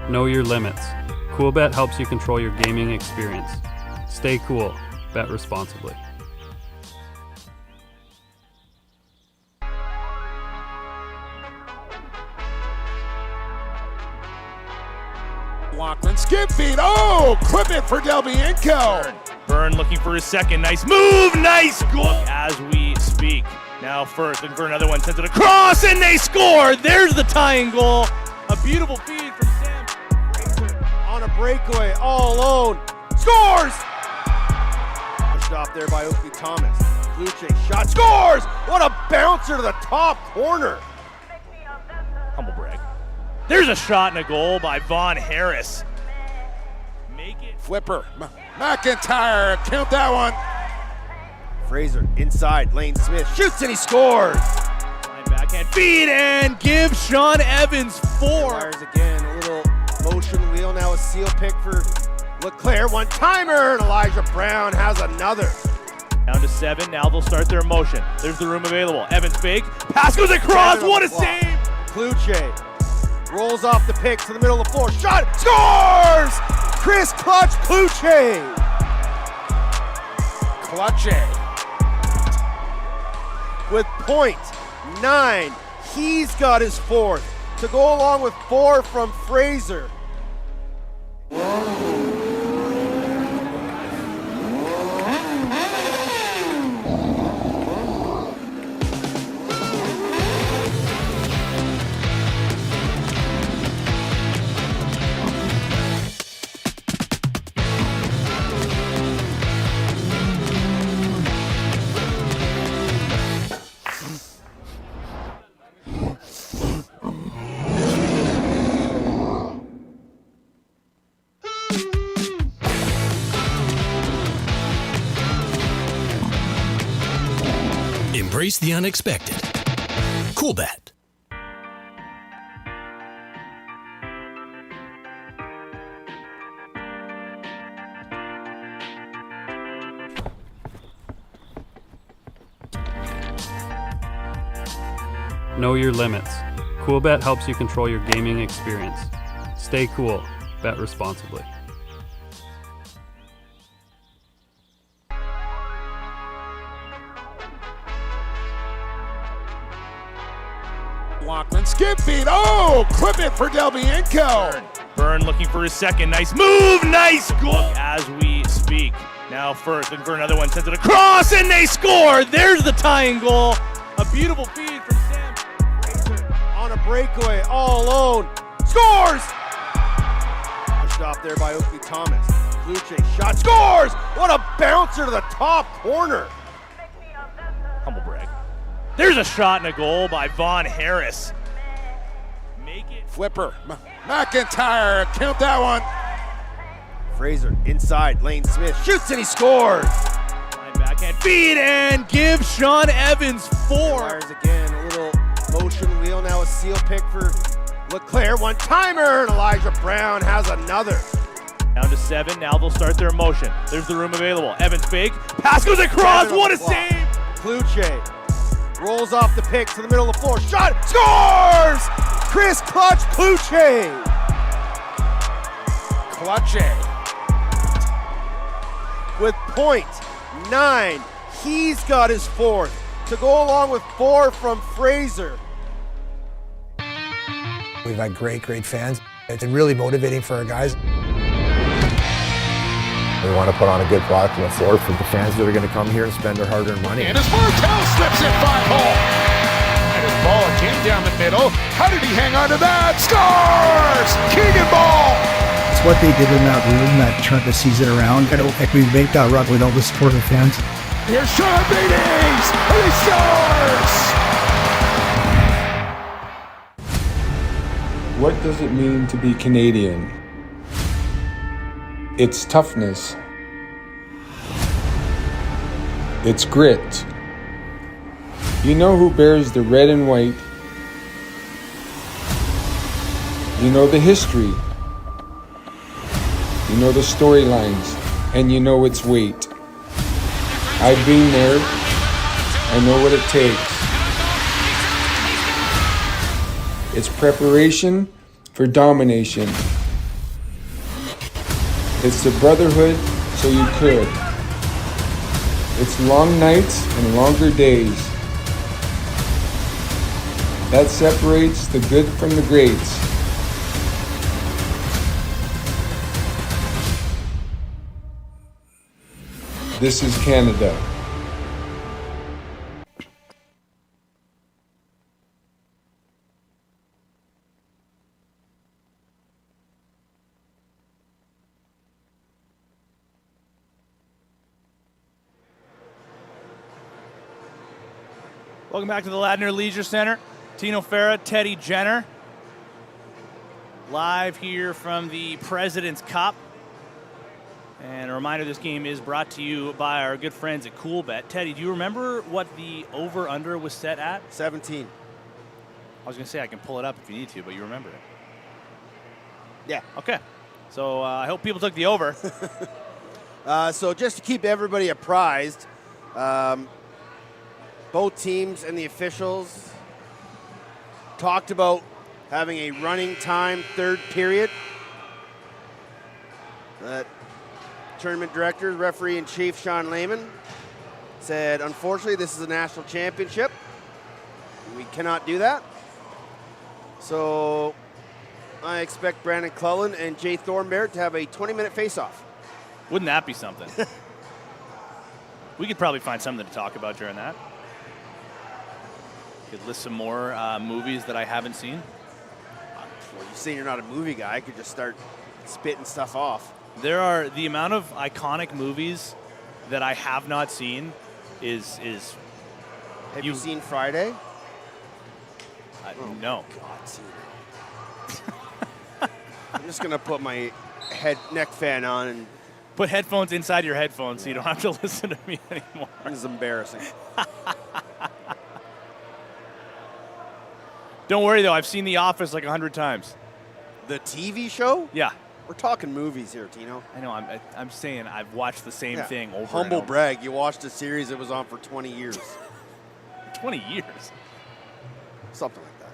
Know your limits. CoolBet helps you control your gaming experience. Stay cool. Bet responsibly. Lachlan skip feed. Oh, clip it for Delbienko. Byrne looking for his second. Nice move. Nice goal. As we speak. Now Firth looking for another one, sends it across, and they score! There's the tying goal. A beautiful feed from Sam. On a breakaway, all alone, scores! Pushed off there by Oakley Thomas. Kluche shot, scores! What a bouncer to the top corner. Humble brag. There's a shot and a goal by Vaughn Harris. Make it. Flipper. McIntyre. Count that one. Fraser inside, Lane Smith shoots and he scores. Line backhand feed and give Sean Evans 4. Fires again, a little motion wheel, now a seal pick for LeClaire, one-timer, and Elijah Brown has another. Down to 7, now they'll start their motion. There's the room available. Evans fake, pass goes across, what a save! Kluche rolls off the pick to the middle of the floor, shot, scores! Chris Clutch Kluche. Clutche. With .9, he's got his fourth to go along with 4 from Fraser. Embrace the unexpected. Cool Bet. Know your limits. Cool Bet helps you control your gaming experience. Stay cool. Bet responsibly. Lachlan skip feed. Oh, clip it for Del Bianco. Byrne looking for his second. Nice move, nice goal. As we speak. Now Firth looking for another one, sends it across, and they score! There's the tying goal. A beautiful feed from Sam. On a breakaway, all alone, scores! Pushed off there by Oakley Thomas. Kluche shot, scores! What a bouncer to the top corner. Humble brag. There's a shot and a goal by Vaughn Harris. Make it. Flipper. McIntyre. Count that one. Fraser inside, Lane Smith shoots and he scores. Line backhand feed and give Sean Evans 4. Fires again, a little motion wheel, now a seal pick for LeClaire, one-timer, and Elijah Brown has another. Down to 7, now they'll start their motion. There's the room available. Evans fake, pass goes across, what a save! Kluche rolls off the pick to the middle of the floor, shot, scores! Chris Clutch Kluche. Clutche. With .9, he's got his fourth to go along with 4 from Fraser. We've had great fans. It's been really motivating for our guys. We want to put on a good product on the floor for the fans that are going to come here and spend their hard-earned money. And as Martel slips it 5-hole. And his ball came down the middle. How did he hang on to that? Scores! Keegan Ball! It's what they did in that room that turned the season around. I don't think we make that run without the support of the fans. Here's Sean Beatties! And he scores! What does it mean to be Canadian? It's toughness. It's grit. You know who bears the red and white. You know the history. You know the storylines, and you know its weight. I've been there. I know what it takes. It's preparation for domination. It's the brotherhood so you could. It's long nights and longer days. That separates the good from the greats. This is Canada. Welcome back to the Ladner Leisure Center. Tino Farah, Teddy Jenner. Live here from the President's Cup. And a reminder, this game is brought to you by our good friends at CoolBet. Teddy, do you remember what the over-under was set at? 17. I was going to say I can pull it up if you need to, but you remember it. Yeah. Okay. So I hope people took the over. So just to keep everybody apprised, both teams and the officials talked about having a running time third period. Tournament director, referee in chief Sean Lehman said, unfortunately, this is a national championship. We cannot do that. So I expect Brandon Clellan and Jay Thornberry to have a 20-minute face-off. Wouldn't that be something? We could probably find something to talk about during that. Could list some more movies that I haven't seen. Well, you say you're not a movie guy. I could just start spitting stuff off. There are the amount of iconic movies that I have not seen is. Have you seen Friday? No. God, I'm just gonna put my neck fan on and put headphones inside your headphones so you don't have to listen to me anymore. This is embarrassing. Don't worry though, I've seen The Office like 100 times. The TV show? Yeah. We're talking movies here, Tino. I know. I'm saying I've watched the same thing over. Humble and over. brag. You watched a series that was on for 20 years. 20 years. Something like that.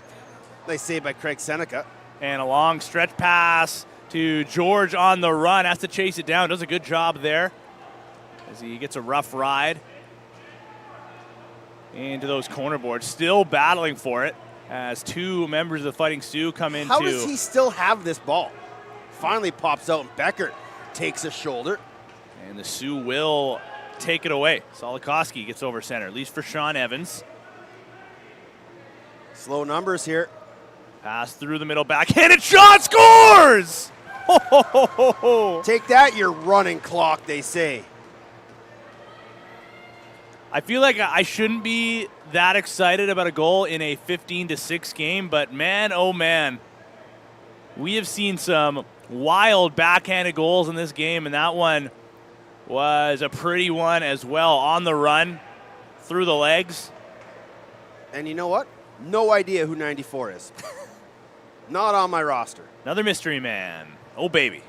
They say by Craig Seneca. And a long stretch pass to George on the run. Has to chase it down. Does a good job there as he gets a rough ride into those corner boards. Still battling for it as two members of the Fighting Sioux come into. How does he still have this ball? Finally pops out and Becker takes a shoulder. And the Sioux will take it away. Solikoski gets over center, at least for Sean Evans. Slow numbers here. Pass through the middle, backhanded shot, scores! Ho, ho, ho, ho, ho. Take that, your running clock, they say. I feel like I shouldn't be that excited about a goal in a 15-6 game, but man, oh man, we have seen some wild backhanded goals in this game, and that one was a pretty one as well. On the run, through the legs. And you know what? No idea who 94 is. Not on my roster. Another mystery man. Oh, baby.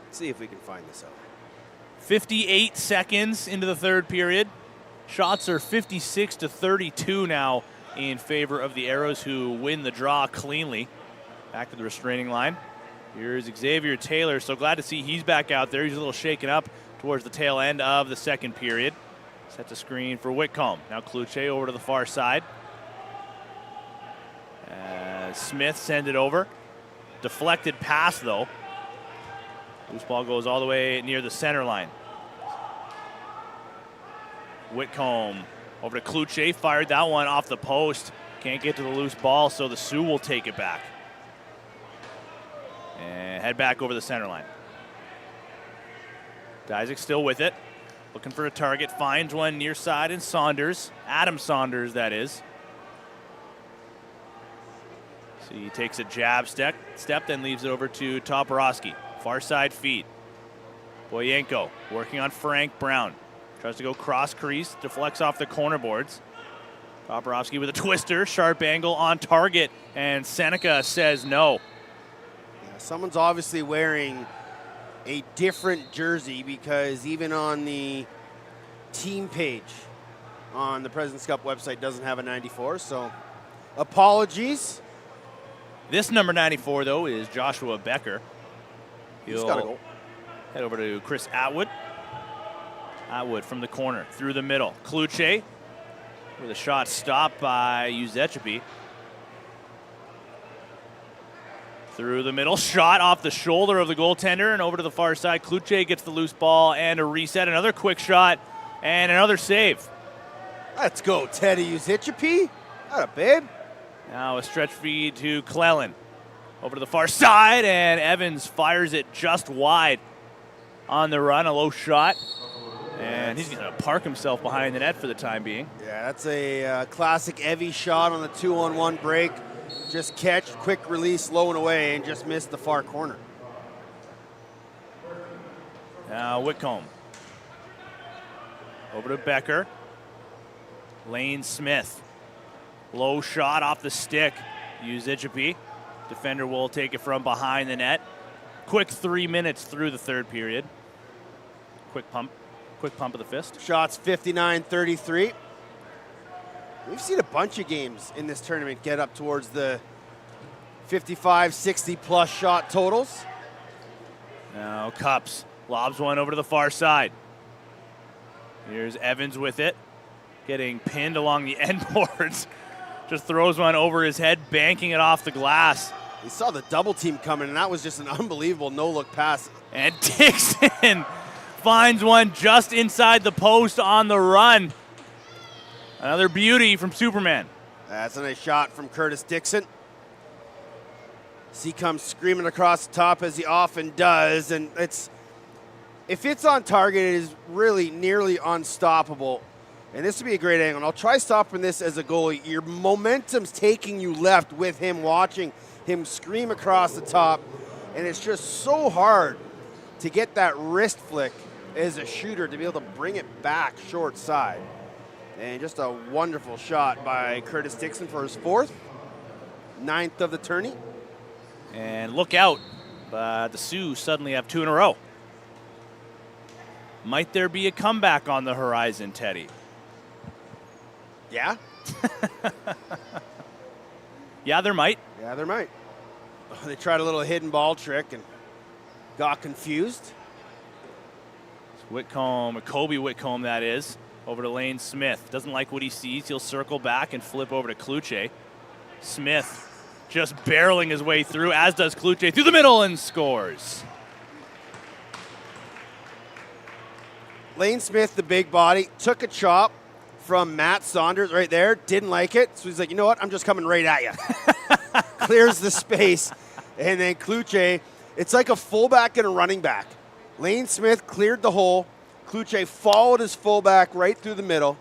Let's see if we can find this out. 58 seconds into the third period. Shots are 56-32 now in favor of the Arrows, who win the draw cleanly. Back to the restraining line. Here's Xavier Taylor. So glad to see he's back out there. He's a little shaken up towards the tail end of the second period. Set the screen for Whitcomb. Now Cloutier over to the far side. Smith sends it over. Deflected pass, though. Loose ball goes all the way near the center line. Whitcomb over to Cloutier. Fired that one off the post. Can't get to the loose ball, so the Sioux will take it back. And head back over the center line. Isaac still with it. Looking for a target. Finds one near side in Saunders. Adam Saunders, that is. So he takes a jab step, then leaves it over to Toporowski. Far side feed. Boyenko working on Frank Brown. Tries to go cross crease, deflects off the corner boards. Toporowski with a twister, sharp angle on target, and Seneca says no. Yeah, someone's obviously wearing a different jersey, because even on the team page on the President's Cup website doesn't have a 94, so apologies. This number 94, though, is Joshua Becker. He's got to go. Head over to Chris Atwood. Atwood from the corner, through the middle. Cloutier with a shot stopped by Uzechepi. Through the middle, shot off the shoulder of the goaltender and over to the far side. Cloutier gets the loose ball and a reset. Another quick shot and another save. Let's go, Teddy Uzechepi. Atta babe. Now a stretch feed to Clellan. Over to the far side, and Evans fires it just wide on the run. A low shot. And And he's going to park himself behind the net for the time being. Yeah, that's a classic Evie shot on the 2-on-1 break. Just catch, quick release, low and away, and just missed the far corner. Now Whitcomb. Over to Becker. Lane Smith. Low shot off the stick. Uzichipi. Defender will take it from behind the net. Quick 3 minutes through the third period. Quick pump of the fist. Shots 59-33. We've seen a bunch of games in this tournament get up towards the 55, 60 plus shot totals. Now Cups lobs one over to the far side. Here's Evans with it. Getting pinned along the end boards. Just throws one over his head, banking it off the glass. He saw the double team coming, and that was just an unbelievable no-look pass. And Dixon finds one just inside the post on the run. Another beauty from Superman. That's a nice shot from Curtis Dixon. He comes screaming across the top as he often does, and if it's on target, it is really nearly unstoppable. And this would be a great angle. And I'll try stopping this as a goalie. Your momentum's taking you left with him, watching him scream across the top, and it's just so hard to get that wrist flick as a shooter to be able to bring it back short side. And just a wonderful shot by Curtis Dixon for his 4th, 9th of the tourney. And look out, the Sioux suddenly have 2 in a row. Might there be a comeback on the horizon, Teddy? Yeah? Yeah, there might. Yeah, there might. They tried a little hidden ball trick and got confused. Whitcomb, or Kobe Whitcomb that is, over to Lane Smith. Doesn't like what he sees. He'll circle back and flip over to Kluche. Smith just barreling his way through, as does Kluche, through the middle and scores. Lane Smith, the big body, took a chop from Matt Saunders right there, didn't like it. So he's like, you know what, I'm just coming right at you. Clears the space. And then Kluche, it's like a fullback and a running back. Lane Smith cleared the hole. Kluche followed his fullback right through the middle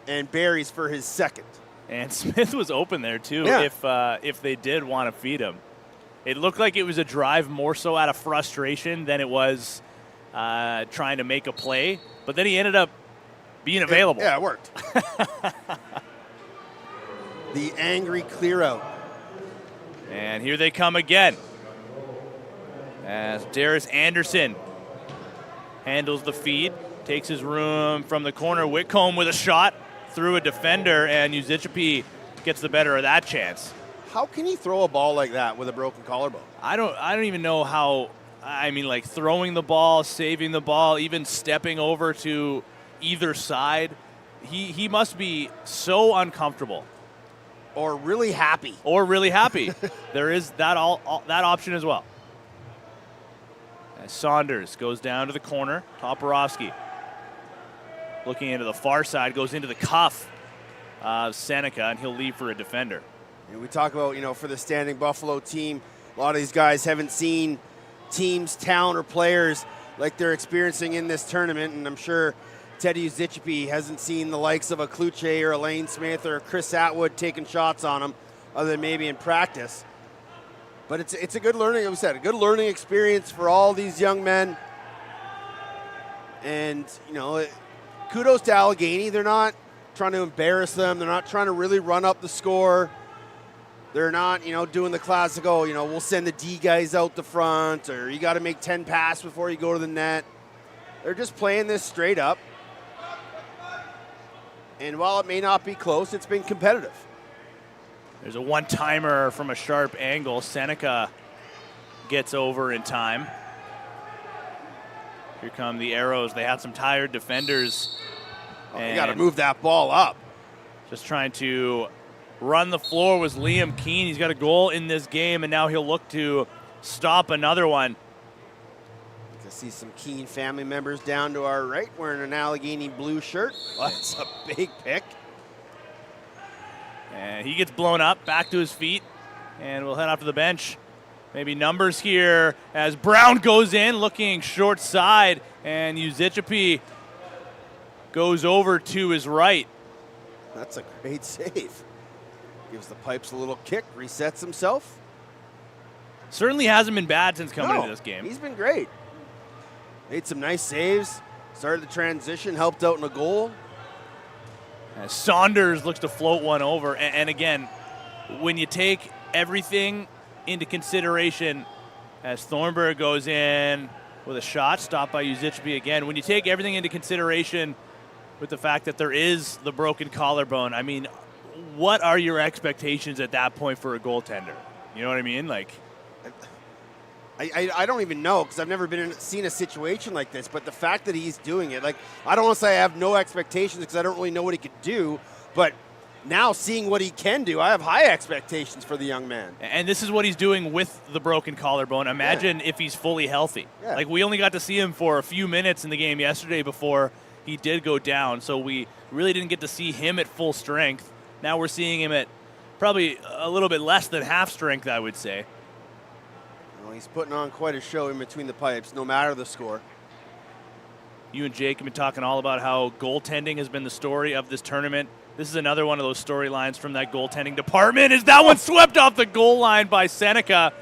and buries for his 2nd. And Smith was open there too, yeah. If they did want to feed him. It looked like it was a drive more so out of frustration than it was trying to make a play. But then he ended up being available. Yeah, it worked. The angry clear out. And here they come again. As Darius Anderson handles the feed, takes his room from the corner. Whitcomb with a shot through a defender, and Uzichipi gets the better of that chance. How can he throw a ball like that with a broken collarbone? I don't even know how. I mean, like throwing the ball, saving the ball, even stepping over to either side. He must be so uncomfortable. Or really happy. There is that that option as well. As Saunders goes down to the corner. Toporowski looking into the far side, goes into the cuff of Seneca, and he'll leave for a defender. And we talk about, for the Standing Buffalo team, a lot of these guys haven't seen teams, talent, or players like they're experiencing in this tournament, and I'm sure Teddy Uzichipi hasn't seen the likes of a Kluche or a Lane Smith or a Chris Atwood taking shots on him, other than maybe in practice. But it's a good learning, like we said, a good learning experience for all these young men. And, kudos to Allegany. They're not trying to embarrass them. They're not trying to really run up the score. They're not, doing the classic, we'll send the D guys out the front, or you got to make 10 passes before you go to the net. They're just playing this straight up. And while it may not be close, it's been competitive. There's a one-timer from a sharp angle. Seneca gets over in time. Here come the arrows. They had some tired defenders. You got to move that ball up. Just trying to run the floor was Liam Keane. He's got a goal in this game, and now he'll look to stop another one. You can see some Keane family members down to our right wearing an Allegany blue shirt. That's a big pick. And he gets blown up, back to his feet, and we'll head off to the bench. Maybe numbers here as Brown goes in, looking short side, and Uzichapi goes over to his right. That's a great save. Gives the Pipes a little kick, resets himself. Certainly hasn't been bad since coming into this game. He's been great. Made some nice saves, started the transition, helped out in a goal. As Saunders looks to float one over. And again, when you take everything into consideration, as Thornburg goes in with a shot, stopped by Uzichapi again. When you take everything into consideration with the fact that there is the broken collarbone, I mean, what are your expectations at that point for a goaltender? You know what I mean? Like, I don't even know, because I've never seen a situation like this, but the fact that he's doing it, like, I don't want to say I have no expectations because I don't really know what he could do, but now seeing what he can do, I have high expectations for the young man. And this is what he's doing with the broken collarbone. Imagine if he's fully healthy. Yeah. Like, we only got to see him for a few minutes in the game yesterday before he did go down, so we really didn't get to see him at full strength. Now we're seeing him at probably a little bit less than half strength, I would say. Well, he's putting on quite a show in between the pipes, no matter the score. You and Jake have been talking all about how goaltending has been the story of this tournament. This is another one of those storylines from that goaltending department. Is that one swept off the goal line by Seneca?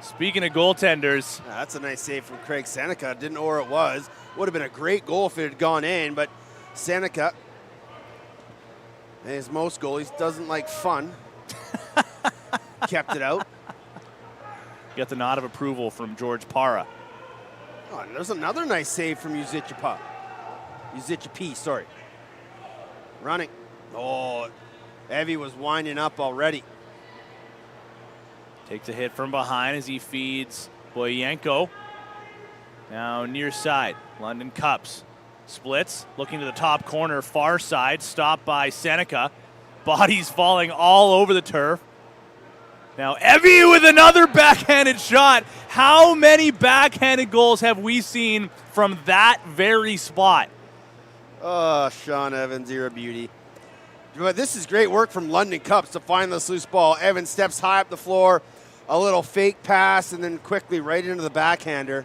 Speaking of goaltenders. That's a nice save from Craig Seneca. Didn't know where it was. Would have been a great goal if it had gone in, but Seneca, as most goalies, doesn't like fun. Kept it out. Got the nod of approval from George Parra. Oh, and there's another nice save from Uzichapi. Sorry. Running. Oh, Evie was winding up already. Takes a hit from behind as he feeds Boyenko. Now near side, London Cups. Splits, looking to the top corner, far side, stopped by Seneca. Bodies falling all over the turf. Now Evie with another backhanded shot. How many backhanded goals have we seen from that very spot? Oh, Sean Evans, you're a beauty. But this is great work from London Cups to find this loose ball. Evans steps high up the floor, a little fake pass, and then quickly right into the backhander.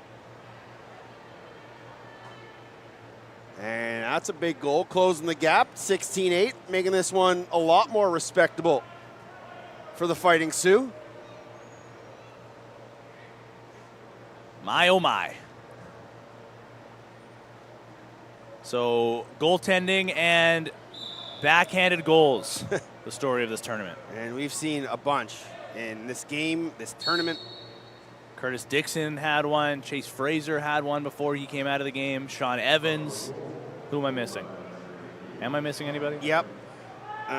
And that's a big goal, closing the gap, 16-8, making this one a lot more respectable for the Fighting Sioux. My, oh my. So goaltending and backhanded goals, the story of this tournament. And we've seen a bunch in this game, this tournament. Curtis Dixon had one. Chase Fraser had one before he came out of the game. Sean Evans. Who am I missing? Am I missing anybody? Yep. Who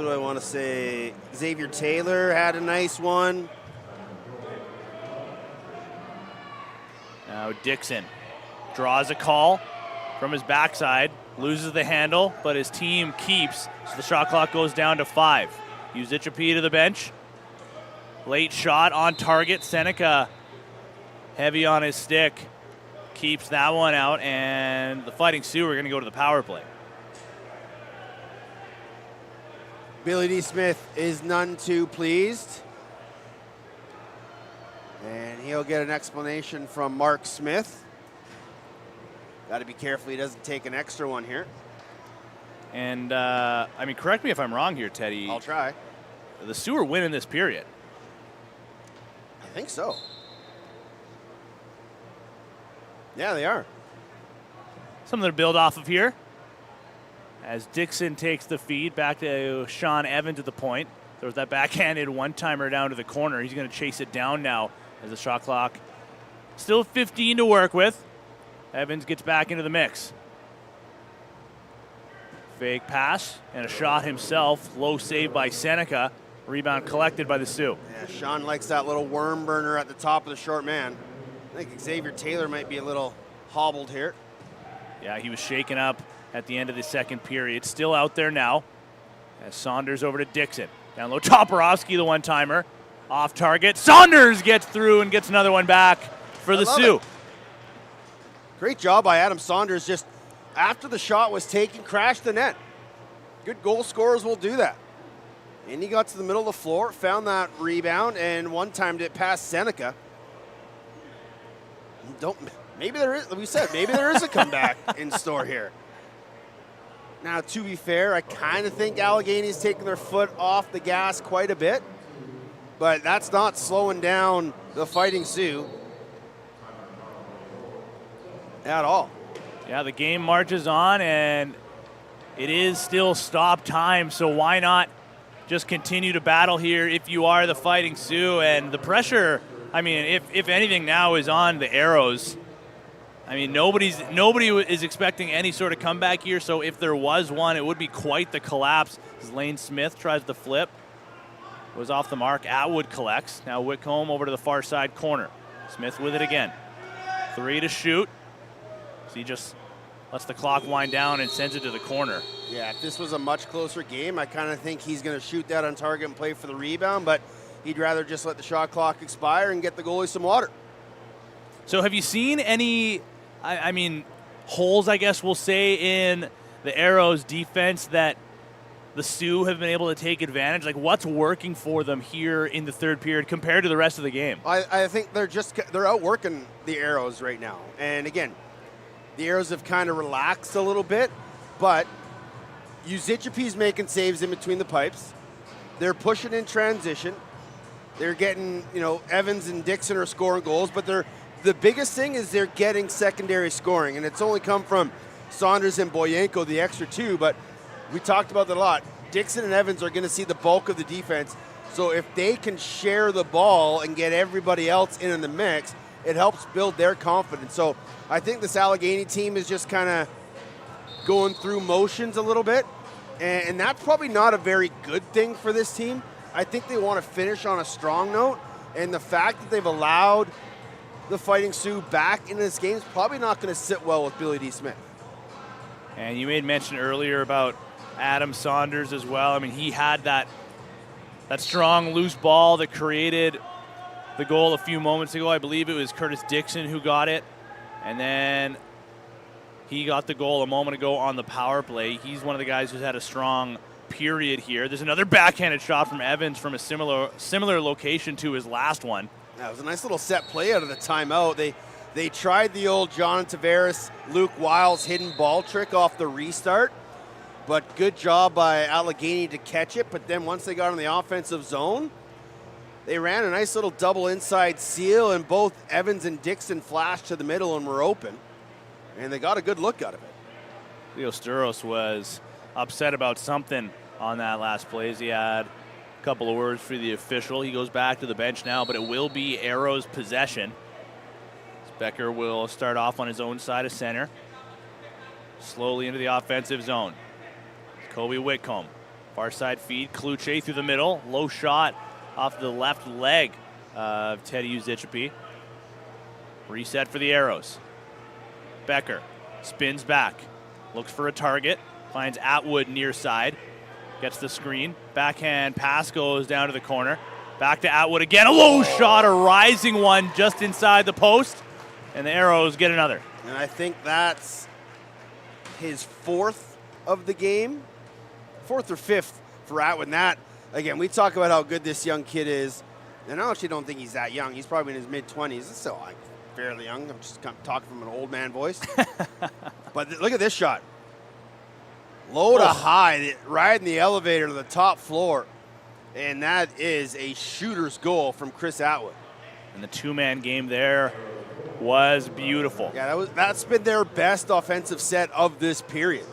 do I want to say? Xavier Taylor had a nice one. Now Dixon draws a call from his backside, loses the handle, but his team keeps, so the shot clock goes down to 5. Uzichapi to the bench. Late shot on target. Seneca heavy on his stick. Keeps that one out, and the Fighting Sioux are going to go to the power play. Billy D. Smith is none too pleased. And he'll get an explanation from Mark Smith. Got to be careful he doesn't take an extra one here. And, I mean, correct me if I'm wrong here, Teddy. I'll try. The Sioux are winning this period. I think so. Yeah, they are. Something to build off of here. As Dixon takes the feed back to Sean Evans at the point. There was that backhanded one-timer down to the corner. He's going to chase it down now as the shot clock. Still 15 to work with. Evans gets back into the mix. Fake pass and a shot himself. Low save by Seneca. Rebound collected by the Sioux. Yeah, Sean likes that little worm burner at the top of the short man. I think Xavier Taylor might be a little hobbled here. Yeah, he was shaken up at the end of the second period. Still out there now. As Saunders over to Dixon. Down low, Toporowski, the one-timer. Off target. Saunders gets through and gets another one back for the Sioux. Great job by Adam Saunders. Just after the shot was taken, crashed the net. Good goal scorers will do that. And he got to the middle of the floor, found that rebound, and one-timed it past Seneca. Maybe there is, like we said, maybe there is a comeback in store here. Now, to be fair, I kind of think Allegany's taking their foot off the gas quite a bit, but that's not slowing down the Fighting Sioux at all. Yeah, the game marches on, and it is still stop time, so why not just continue to battle here if you are the Fighting Sioux? And the pressure, I mean, if anything now is on the Arrows. I mean, nobody is expecting any sort of comeback here, so if there was one, it would be quite the collapse. As Lane Smith tries to flip. Was off the mark. Atwood collects. Now Whitcomb over to the far side corner. Smith with it again. 3 to shoot. So he just lets the clock wind down and sends it to the corner. Yeah, if this was a much closer game, I kind of think he's going to shoot that on target and play for the rebound, but he'd rather just let the shot clock expire and get the goalie some water. So have you seen any, I mean, holes, I guess we'll say, in the Arrows' defense that the Sioux have been able to take advantage? Like, what's working for them here in the third period compared to the rest of the game? I think they're outworking the Arrows right now. And again, the Arrows have kind of relaxed a little bit, but Uzichapi's making saves in between the pipes. They're pushing in transition. They're getting, Evans and Dixon are scoring goals, but the biggest thing is they're getting secondary scoring, and it's only come from Saunders and Boyenko, the extra 2, but we talked about that a lot. Dixon and Evans are going to see the bulk of the defense, so if they can share the ball and get everybody else in the mix, it helps build their confidence. So I think this Allegany team is just kind of going through motions a little bit, and that's probably not a very good thing for this team. I think they want to finish on a strong note, and the fact that they've allowed the Fighting Sioux back into this game is probably not going to sit well with Billy D. Smith. And you made mention earlier about Adam Saunders as well. I mean, he had that strong loose ball that created the goal a few moments ago. I believe it was Curtis Dixon who got it, and then he got the goal a moment ago on the power play. He's one of the guys who's had a strong period here. There's another backhanded shot from Evans from a similar location to his last one. That was a nice little set play out of the timeout. They tried the old John Tavares, Luke Wiles hidden ball trick off the restart, but good job by Allegany to catch it. But then once they got in the offensive zone, they ran a nice little double inside seal, and both Evans and Dixon flashed to the middle and were open, and they got a good look out of it. Leo Sturos was upset about something on that last play. He had a couple of words for the official. He goes back to the bench now, but it will be Arrows' possession. Becker will start off on his own side of center. Slowly into the offensive zone. Kobe Whitcomb. Far side feed. Kluche through the middle. Low shot off the left leg of Teddy Uzichapi. Reset for the Arrows. Becker spins back. Looks for a target. Finds Atwood near side. Gets the screen. Backhand pass goes down to the corner. Back to Atwood again. A low shot, a rising one just inside the post. And the Arrows get another. And I think that's his 4th of the game. 4th or 5th for Atwood. And that, again, we talk about how good this young kid is. And I actually don't think he's that young. He's probably in his mid-20s. He's still fairly young. I'm just kind of talking from an old man voice. But look at this shot. Low to high, riding the elevator to the top floor. And that is a shooter's goal from Chris Atwood. And the two-man game there was beautiful. Yeah, that's been their best offensive set of this period.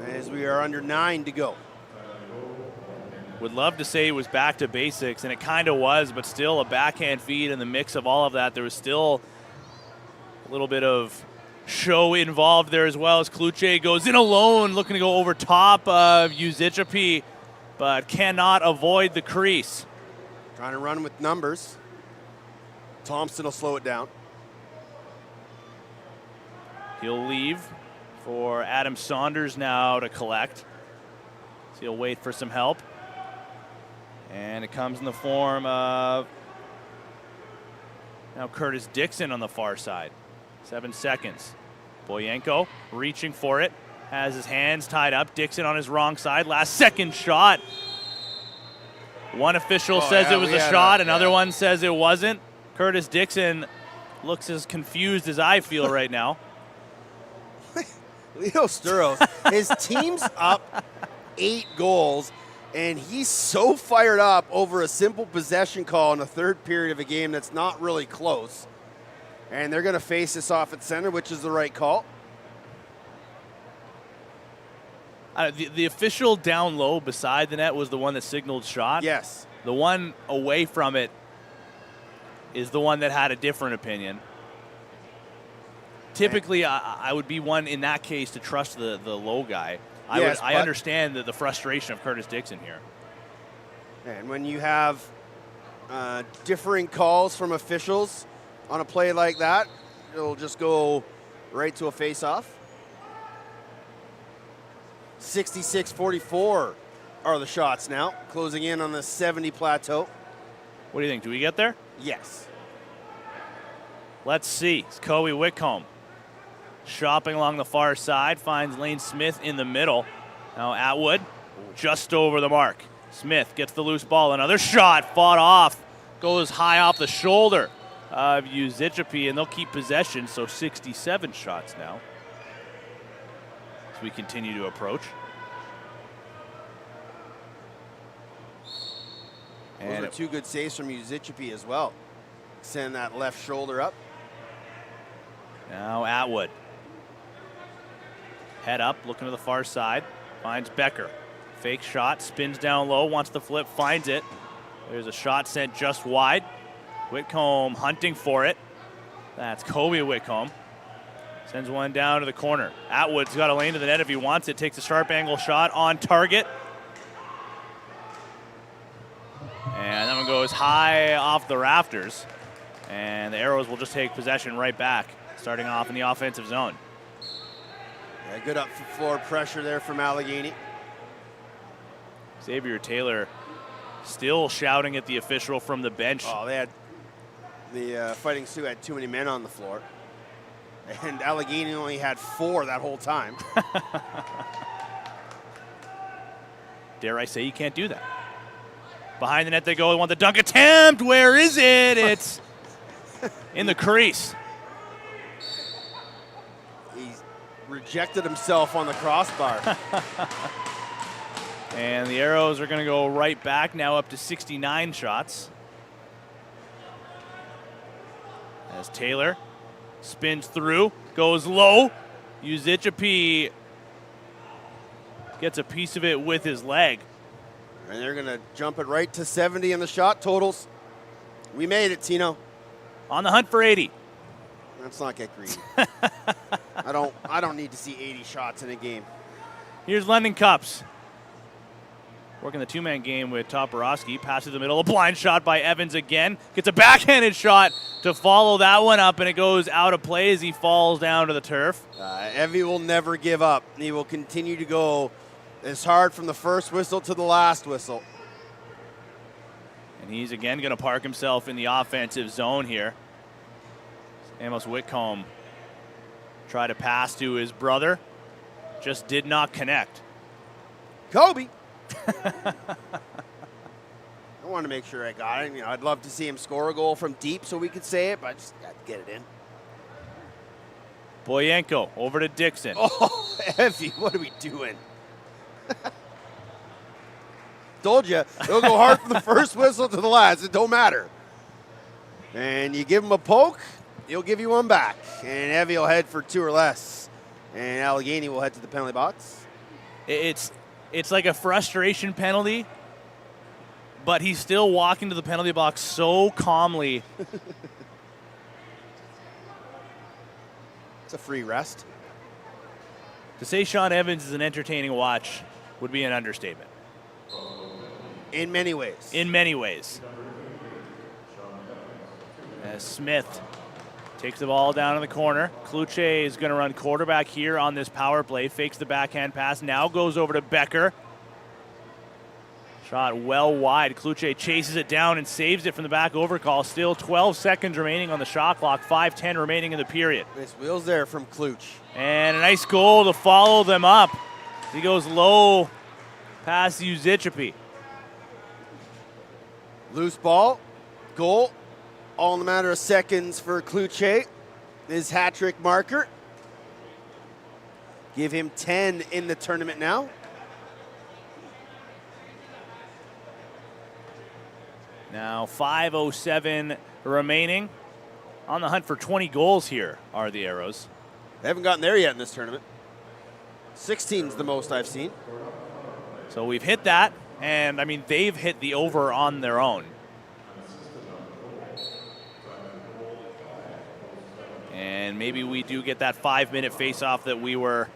As we are under 9 to go. Would love to say it was back to basics, and it kind of was, but still a backhand feed in the mix of all of that. There was still a little bit of show involved there as well, as Kluche goes in alone, looking to go over top of Uzichapi, but cannot avoid the crease. Trying to run with numbers. Thompson will slow it down. He'll leave for Adam Saunders now to collect. So he'll wait for some help. And it comes in the form of now Curtis Dixon on the far side. 7 seconds. Boyenko reaching for it. has his hands tied up. Dixon on his wrong side. Last second shot. One official says it was a shot. Another one says it wasn't. Curtis Dixon looks as confused as I feel right now. Leo Sturos, his team's up 8 goals, and he's so fired up over a simple possession call in the third period of a game that's not really close. And they're going to face this off at center, which is the right call. The official down low beside the net was the one that signaled shot. Yes. The one away from it is the one that had a different opinion. Typically, I would be one in that case to trust the low guy. I understand the frustration of Curtis Dixon here. And when you have differing calls from officials on a play like that, it'll just go right to a face-off. 66-44 are the shots now, closing in on the 70 plateau. What do you think? Do we get there? Yes. Let's see. It's Kobe Whitcomb shopping along the far side, finds Lane Smith in the middle. Now Atwood just over the mark. Smith gets the loose ball. Another shot fought off. Goes high off the shoulder of Uzichapi, and they'll keep possession, so 67 shots now as we continue to approach. Those are 2 good saves from Uzichapi as well. Send that left shoulder up. Now Atwood. Head up, looking to the far side. Finds Becker. Fake shot, spins down low, wants the flip, finds it. There's a shot sent just wide. Whitcomb hunting for it. That's Kobe Whitcomb. Sends one down to the corner. Atwood's got a lane to the net if he wants it. Takes a sharp angle shot on target. And that one goes high off the rafters. And the Arrows will just take possession right back, starting off in the offensive zone. Yeah, good up floor pressure there from Allegany. Xavier Taylor still shouting at the official from the bench. Oh, the Fighting Sioux had too many men on the floor. And Allegany only had 4 that whole time. Dare I say you can't do that. Behind the net they go. They want the dunk attempt. Where is it? It's in the crease. He's rejected himself on the crossbar. And the Arrows are going to go right back, now up to 69 shots. As Taylor spins through, goes low. Uzichapi gets a piece of it with his leg. And they're going to jump it right to 70 in the shot totals. We made it, Tino. On the hunt for 80. Let's not get greedy. I don't need to see 80 shots in a game. Here's London Cups. Working the 2-man game with Toporowski. Pass to the middle. A blind shot by Evans again. Gets a backhanded shot to follow that one up, and it goes out of play as he falls down to the turf. Evie will never give up. He will continue to go as hard from the first whistle to the last whistle. And he's again going to park himself in the offensive zone here. Amos Whitcomb tried to pass to his brother. Just did not connect. Kobe! I want to make sure I got it. I'd love to see him score a goal from deep so we could say it, but I just got to get it in. Boyenko over to Dixon. Oh, Evie, what are we doing? Told you, they'll go hard from the first whistle to the last. It don't matter. And you give him a poke, he'll give you one back. And Evie will head for 2 or less. And Allegany will head to the penalty box. It's like a frustration penalty, but he's still walking to the penalty box so calmly. It's a free rest. To say Sean Evans is an entertaining watch would be an understatement. In many ways. In many ways. As Smith takes the ball down in the corner. Kluche is going to run quarterback here on this power play. Fakes the backhand pass. Now goes over to Becker. Shot well wide. Kluche chases it down and saves it from the back overcall. Still 12 seconds remaining on the shot clock. 5:10 remaining in the period. Nice wheels there from Kluche. And a nice goal to follow them up. He goes low past Uzicepi. Loose ball, goal, all in a matter of seconds for Kluche. His hat trick marker. Give him 10 in the tournament now. Now 5:07 remaining. On the hunt for 20 goals here are the Arrows. They haven't gotten there yet in this tournament. 16's the most I've seen. So we've hit that, and I mean, they've hit the over on their own. And maybe we do get that 5-minute face-off that we were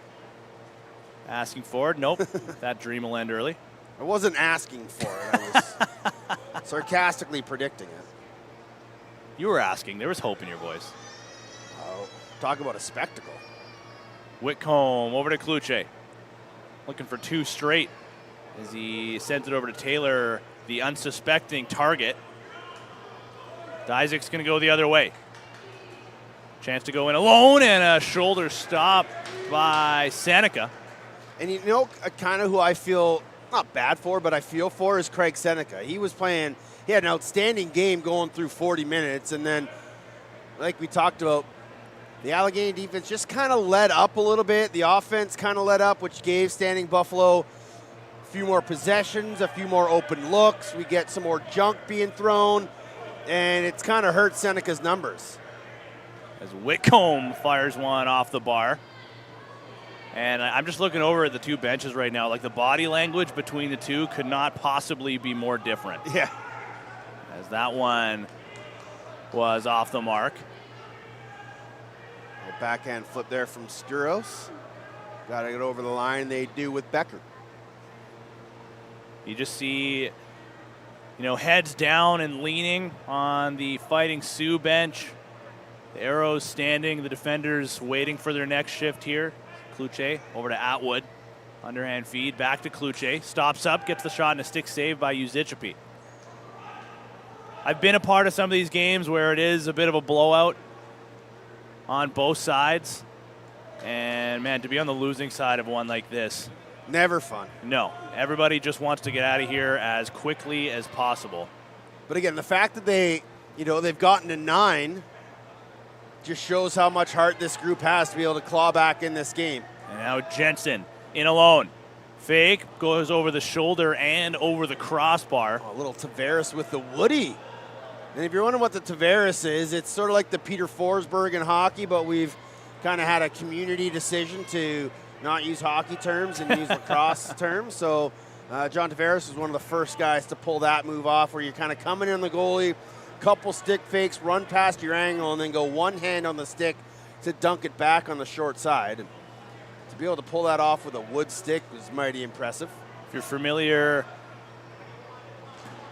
asking for. Nope, that dream will end early. I wasn't asking for it. I was sarcastically predicting it. You were asking. There was hope in your voice. Oh, talk about a spectacle. Whitcomb over to Kluche. Looking for 2 straight as he sends it over to Taylor, the unsuspecting target. Isaac's going to go the other way. Chance to go in alone, and a shoulder stop by Seneca. And you know, kind of who I feel not bad for, but I feel for is Craig Seneca. He was playing, he had an outstanding game going through 40 minutes, and then, like we talked about, the Allegany defense just kind of let up a little bit. The offense kind of let up, which gave Standing Buffalo a few more possessions, a few more open looks. We get some more junk being thrown, and it's kind of hurt Seneca's numbers. As Whitcomb fires one off the bar. And I'm just looking over at the 2 benches right now. Like, the body language between the two could not possibly be more different. Yeah. As that one was off the mark. A backhand flip there from Skuros. Got to get over the line. They do with Becker. You just see, heads down and leaning on the Fighting Sioux bench. The Arrows standing, the defenders waiting for their next shift here. Kluche over to Atwood. Underhand feed, back to Kluche. Stops up, gets the shot, and a stick save by Uzicepi. I've been a part of some of these games where it is a bit of a blowout on both sides. And, man, to be on the losing side of one like this. Never fun. No. Everybody just wants to get out of here as quickly as possible. But, again, the fact that they've gotten to 9 just shows how much heart this group has to be able to claw back in this game. And now Jensen in alone. Fake, goes over the shoulder and over the crossbar. Oh, a little Tavares with the Woody. And if you're wondering what the Tavares is, it's sort of like the Peter Forsberg in hockey, but we've kind of had a community decision to not use hockey terms and use lacrosse terms. So John Tavares was one of the first guys to pull that move off, where you're kind of coming in on the goalie, couple stick fakes, run past your angle, and then go one hand on the stick to dunk it back on the short side. And to be able to pull that off with a wood stick was mighty impressive. If you're familiar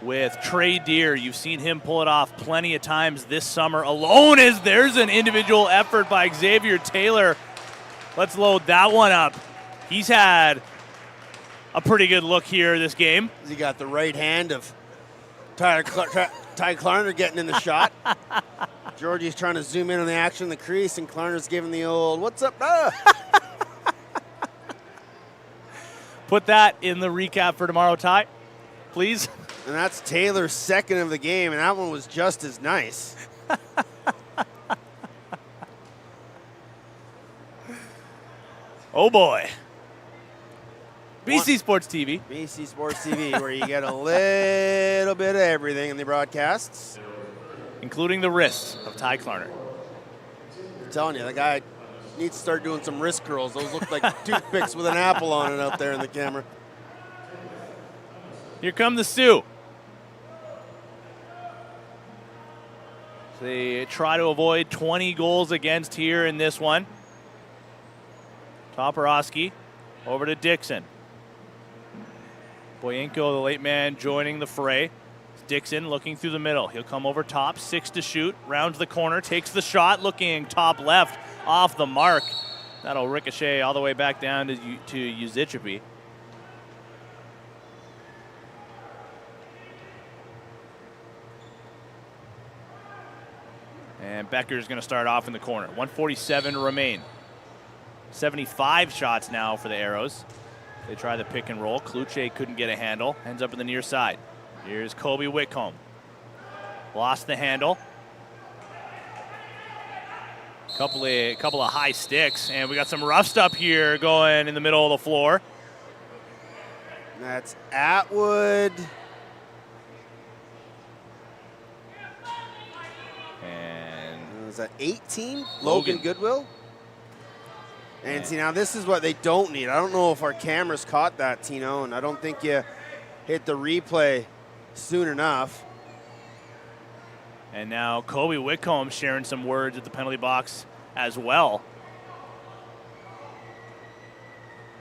with Trey Deer, you've seen him pull it off plenty of times this summer alone. As there's an individual effort by Xavier Taylor. Let's load that one up. He's had a pretty good look here this game. He got the right hand of Ty Klarner getting in the shot. Georgie's trying to zoom in on the action in the crease, and Klarner's giving the old, what's up? Put that in the recap for tomorrow, Ty, please. And that's Taylor's second of the game, and that one was just as nice. Oh, boy. BC Sports TV. BC Sports TV, where you get a little bit of everything in the broadcasts. Including the wrists of Ty Klarner. I'm telling you, the guy needs to start doing some wrist curls. Those look like toothpicks with an apple on it out there in the camera. Here come the Sioux. They try to avoid 20 goals against here in this one. Toporowski over to Dixon. Boyenko, the late man, joining the fray. Dixon looking through the middle. He'll come over top, 6 to shoot, rounds the corner, takes the shot, looking top left, off the mark. That'll ricochet all the way back down to Uzicepi. And Becker's going to start off in the corner. 147 remain. 75 shots now for the Arrows. They try the pick and roll. Kluche couldn't get a handle. Ends up in the near side. Here's Kobe Whitcomb. Lost the handle. Couple of high sticks, and we got some rough stuff here going in the middle of the floor. That's Atwood. And was that 18? Logan Goodwill. And see, now this is what they don't need. I don't know if our cameras caught that, Tino, and I don't think you hit the replay soon enough. And now Kobe Whitcomb sharing some words at the penalty box as well.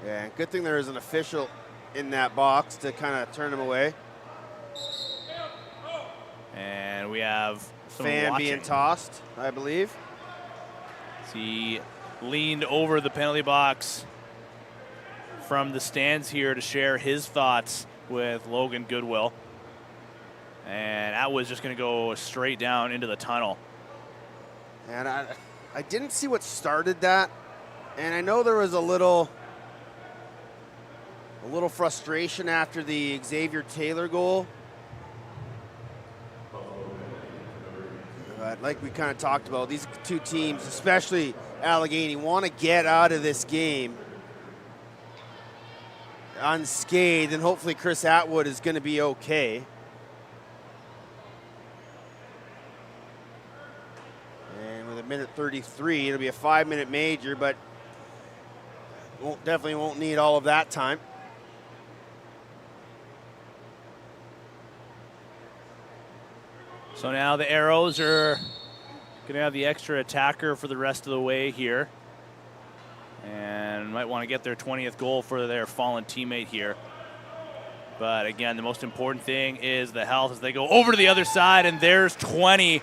Yeah, good thing there is an official in that box to kind of turn him away. And we have some fan watching. being tossed, I believe. He leaned over the penalty box from the stands here to share his thoughts with Logan Goodwill. And that was just going to go straight down into the tunnel. And I didn't see what started that. And I know there was a little frustration after the Xavier Taylor goal. But like we kind of talked about, these two teams, especially Allegany, want to get out of this game unscathed, and hopefully Chris Atwood is going to be okay. And with a minute 33, it'll be a 5-minute major, but definitely won't need all of that time. So now the Arrows are going to have the extra attacker for the rest of the way here. And might want to get their 20th goal for their fallen teammate here. But again, the most important thing is the health as they go over to the other side, and there's 20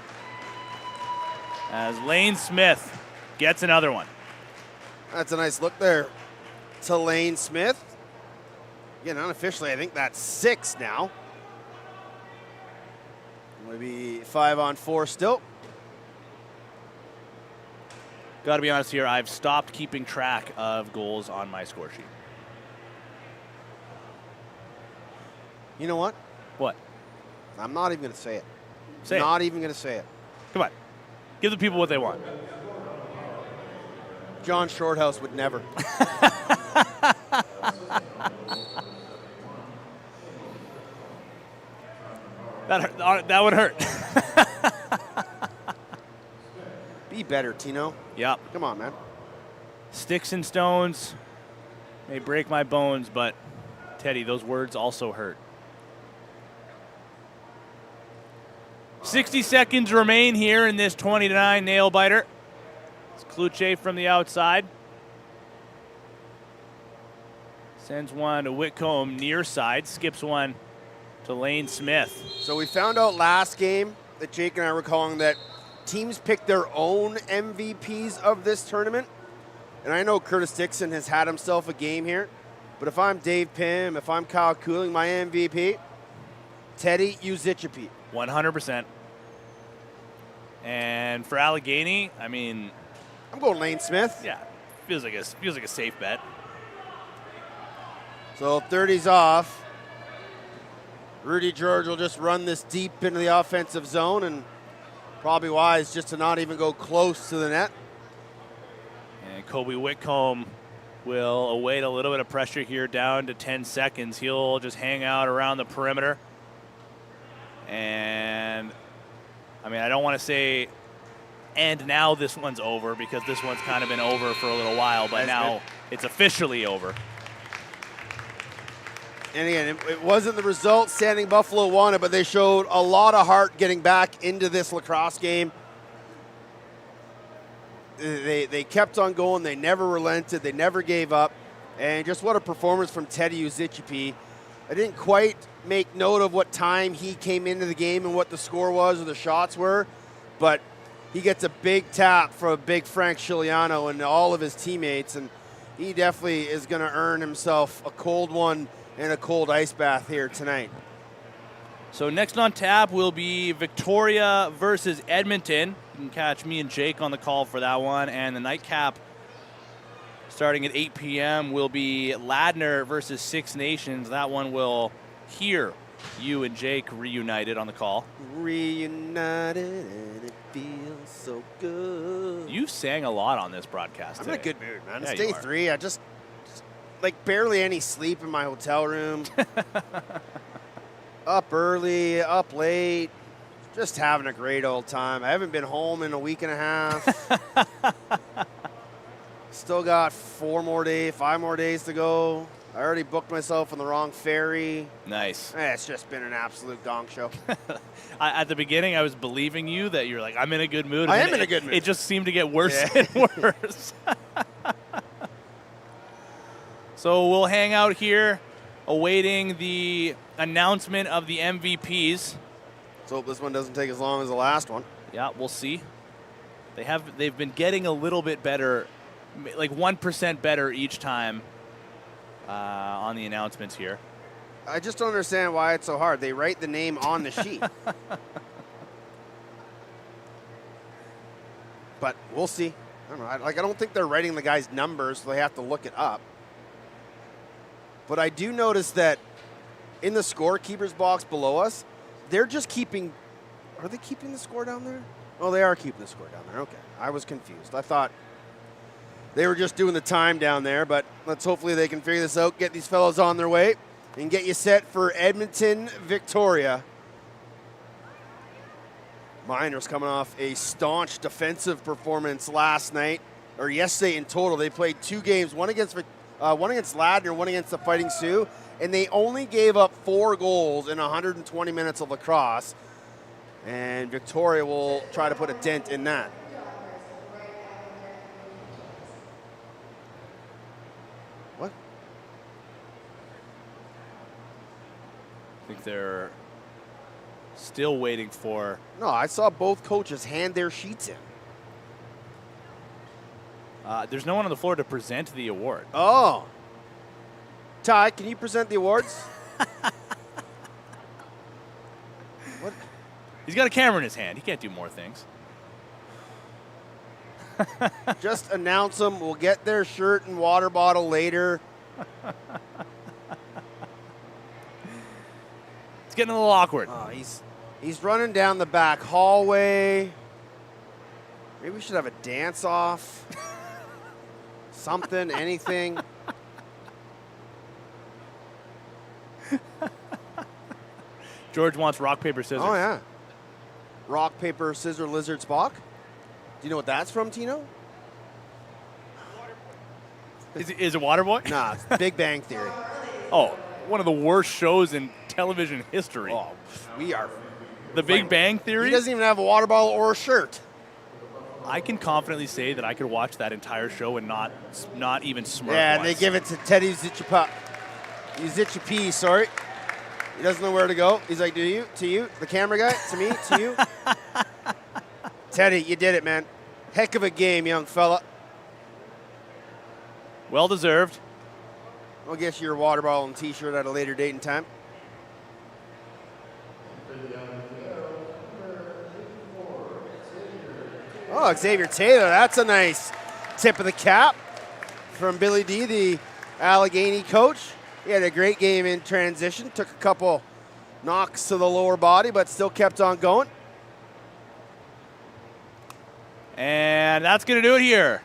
as Lane Smith gets another one. That's a nice look there to Lane Smith. Again, unofficially, I think that's 6 now. Maybe 5-on-4 still. Got to be honest here, I've stopped keeping track of goals on my score sheet. You know what? What? I'm not even going to say it. Say not it. even going to say it. Come on. Give the people what they want. John Shorthouse would never. That would hurt. Be better, Tino. Yep. Come on, man. Sticks and stones may break my bones, but Teddy, those words also hurt. 60 seconds remain here in this 20-9 nail biter. It's Kluche from the outside. Sends one to Whitcomb near side, skips one to Lane Smith. So we found out last game that Jake and I were calling that teams pick their own MVPs of this tournament. And I know Curtis Dixon has had himself a game here, but if I'm Dave Pym, if I'm Kyle Cooling, my MVP, Teddy Uzichapie. 100%. And for Allegany, I mean, I'm going Lane Smith. yeah, feels like a safe bet. So 30's off. Rudy George will just run this deep into the offensive zone, and probably wise just to not even go close to the net. And Kobe Whitcomb will await a little bit of pressure here down to 10 seconds. He'll just hang out around the perimeter. And, I mean, I don't want to say, and now this one's over, because this one's kind of been over for a little while, but now it's officially over. And again, it wasn't the result Standing Buffalo wanted, but they showed a lot of heart getting back into this lacrosse game. They kept on going. They never relented. They never gave up. And just what a performance from Teddy Uzichapie. I didn't quite make note of what time he came into the game and what the score was or the shots were, but he gets a big tap from big Frank Chiliano and all of his teammates, and he definitely is going to earn himself a cold one and a cold ice bath here tonight. So next on tap will be Victoria versus Edmonton. You can catch me and Jake on the call for that one. And the nightcap starting at 8 p.m. will be Ladner versus Six Nations. That one will hear you and Jake reunited on the call. Reunited and it feels so good. You sang a lot on this broadcast I'm today. in a good mood, man. Yeah, It's day 3. I just like barely any sleep in my hotel room. Up early, up late, just having a great old time. I haven't been home in a week and a half. Still got 5 more days to go. I already booked myself on the wrong ferry. Nice. It's just been an absolute gong show. At the beginning, I was believing you that you're like, I'm in a good mood. I am in a good mood. It just seemed to get worse and worse. So we'll hang out here awaiting the announcement of the MVPs. Let's hope this one doesn't take as long as the last one. Yeah, we'll see. They've been getting a little bit better, like 1% better each time on the announcements here. I just don't understand why it's so hard. They write the name on the sheet. But we'll see. I don't know. I don't think they're writing the guy's numbers, so they have to look it up. But I do notice that in the scorekeeper's box below us, they're just keeping. Are they keeping the score down there? Oh, they are keeping the score down there. Okay. I was confused. I thought they were just doing the time down there, but let's hopefully they can figure this out, get these fellows on their way, and get you set for Edmonton, Victoria. Miners coming off a staunch defensive performance last night, or yesterday in total. They played 2 games, one against Ladner, one against the Fighting Sioux, and they only gave up 4 goals in 120 minutes of lacrosse, and Victoria will try to put a dent in that. What? I think they're still waiting for. No, I saw both coaches hand their sheets in. There's no one on the floor to present the award. Oh. Ty, can you present the awards? What? He's got a camera in his hand. He can't do more things. Just announce them. We'll get their shirt and water bottle later. It's getting a little awkward. Oh, he's running down the back hallway. Maybe we should have a dance-off. Something, anything. George wants rock, paper, scissors. Oh, yeah. Rock, paper, scissor, lizard, Spock. Do you know what that's from, Tino? Is it Waterboy? Nah, it's Big Bang Theory. Oh, one of the worst shows in television history. Oh, we are. The Big Bang Theory? He doesn't even have a water bottle or a shirt. I can confidently say that I could watch that entire show and not even smirk. Yeah, and once. they give it to Teddy Zitchapee, sorry. He doesn't know where to go. He's like, to you, the camera guy, to me, to you. Teddy, you did it, man. Heck of a game, young fella. Well deserved. I'll get you your water bottle and T-shirt at a later date and time. Oh, Xavier Taylor, that's a nice tip of the cap from Billy D, the Allegany coach. He had a great game in transition, took a couple knocks to the lower body, but still kept on going. And that's going to do it here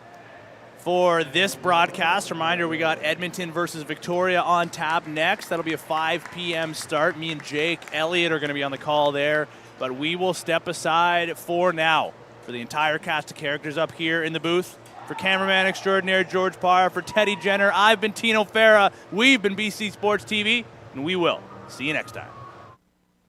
for this broadcast. Reminder, we got Edmonton versus Victoria on tap next. That'll be a 5 p.m. start. Me and Jake Elliott are going to be on the call there, but we will step aside for now. For the entire cast of characters up here in the booth, for cameraman extraordinaire George Parr, for Teddy Jenner, I've been Tino Farah. We've been BC Sports TV, and we will see you next time.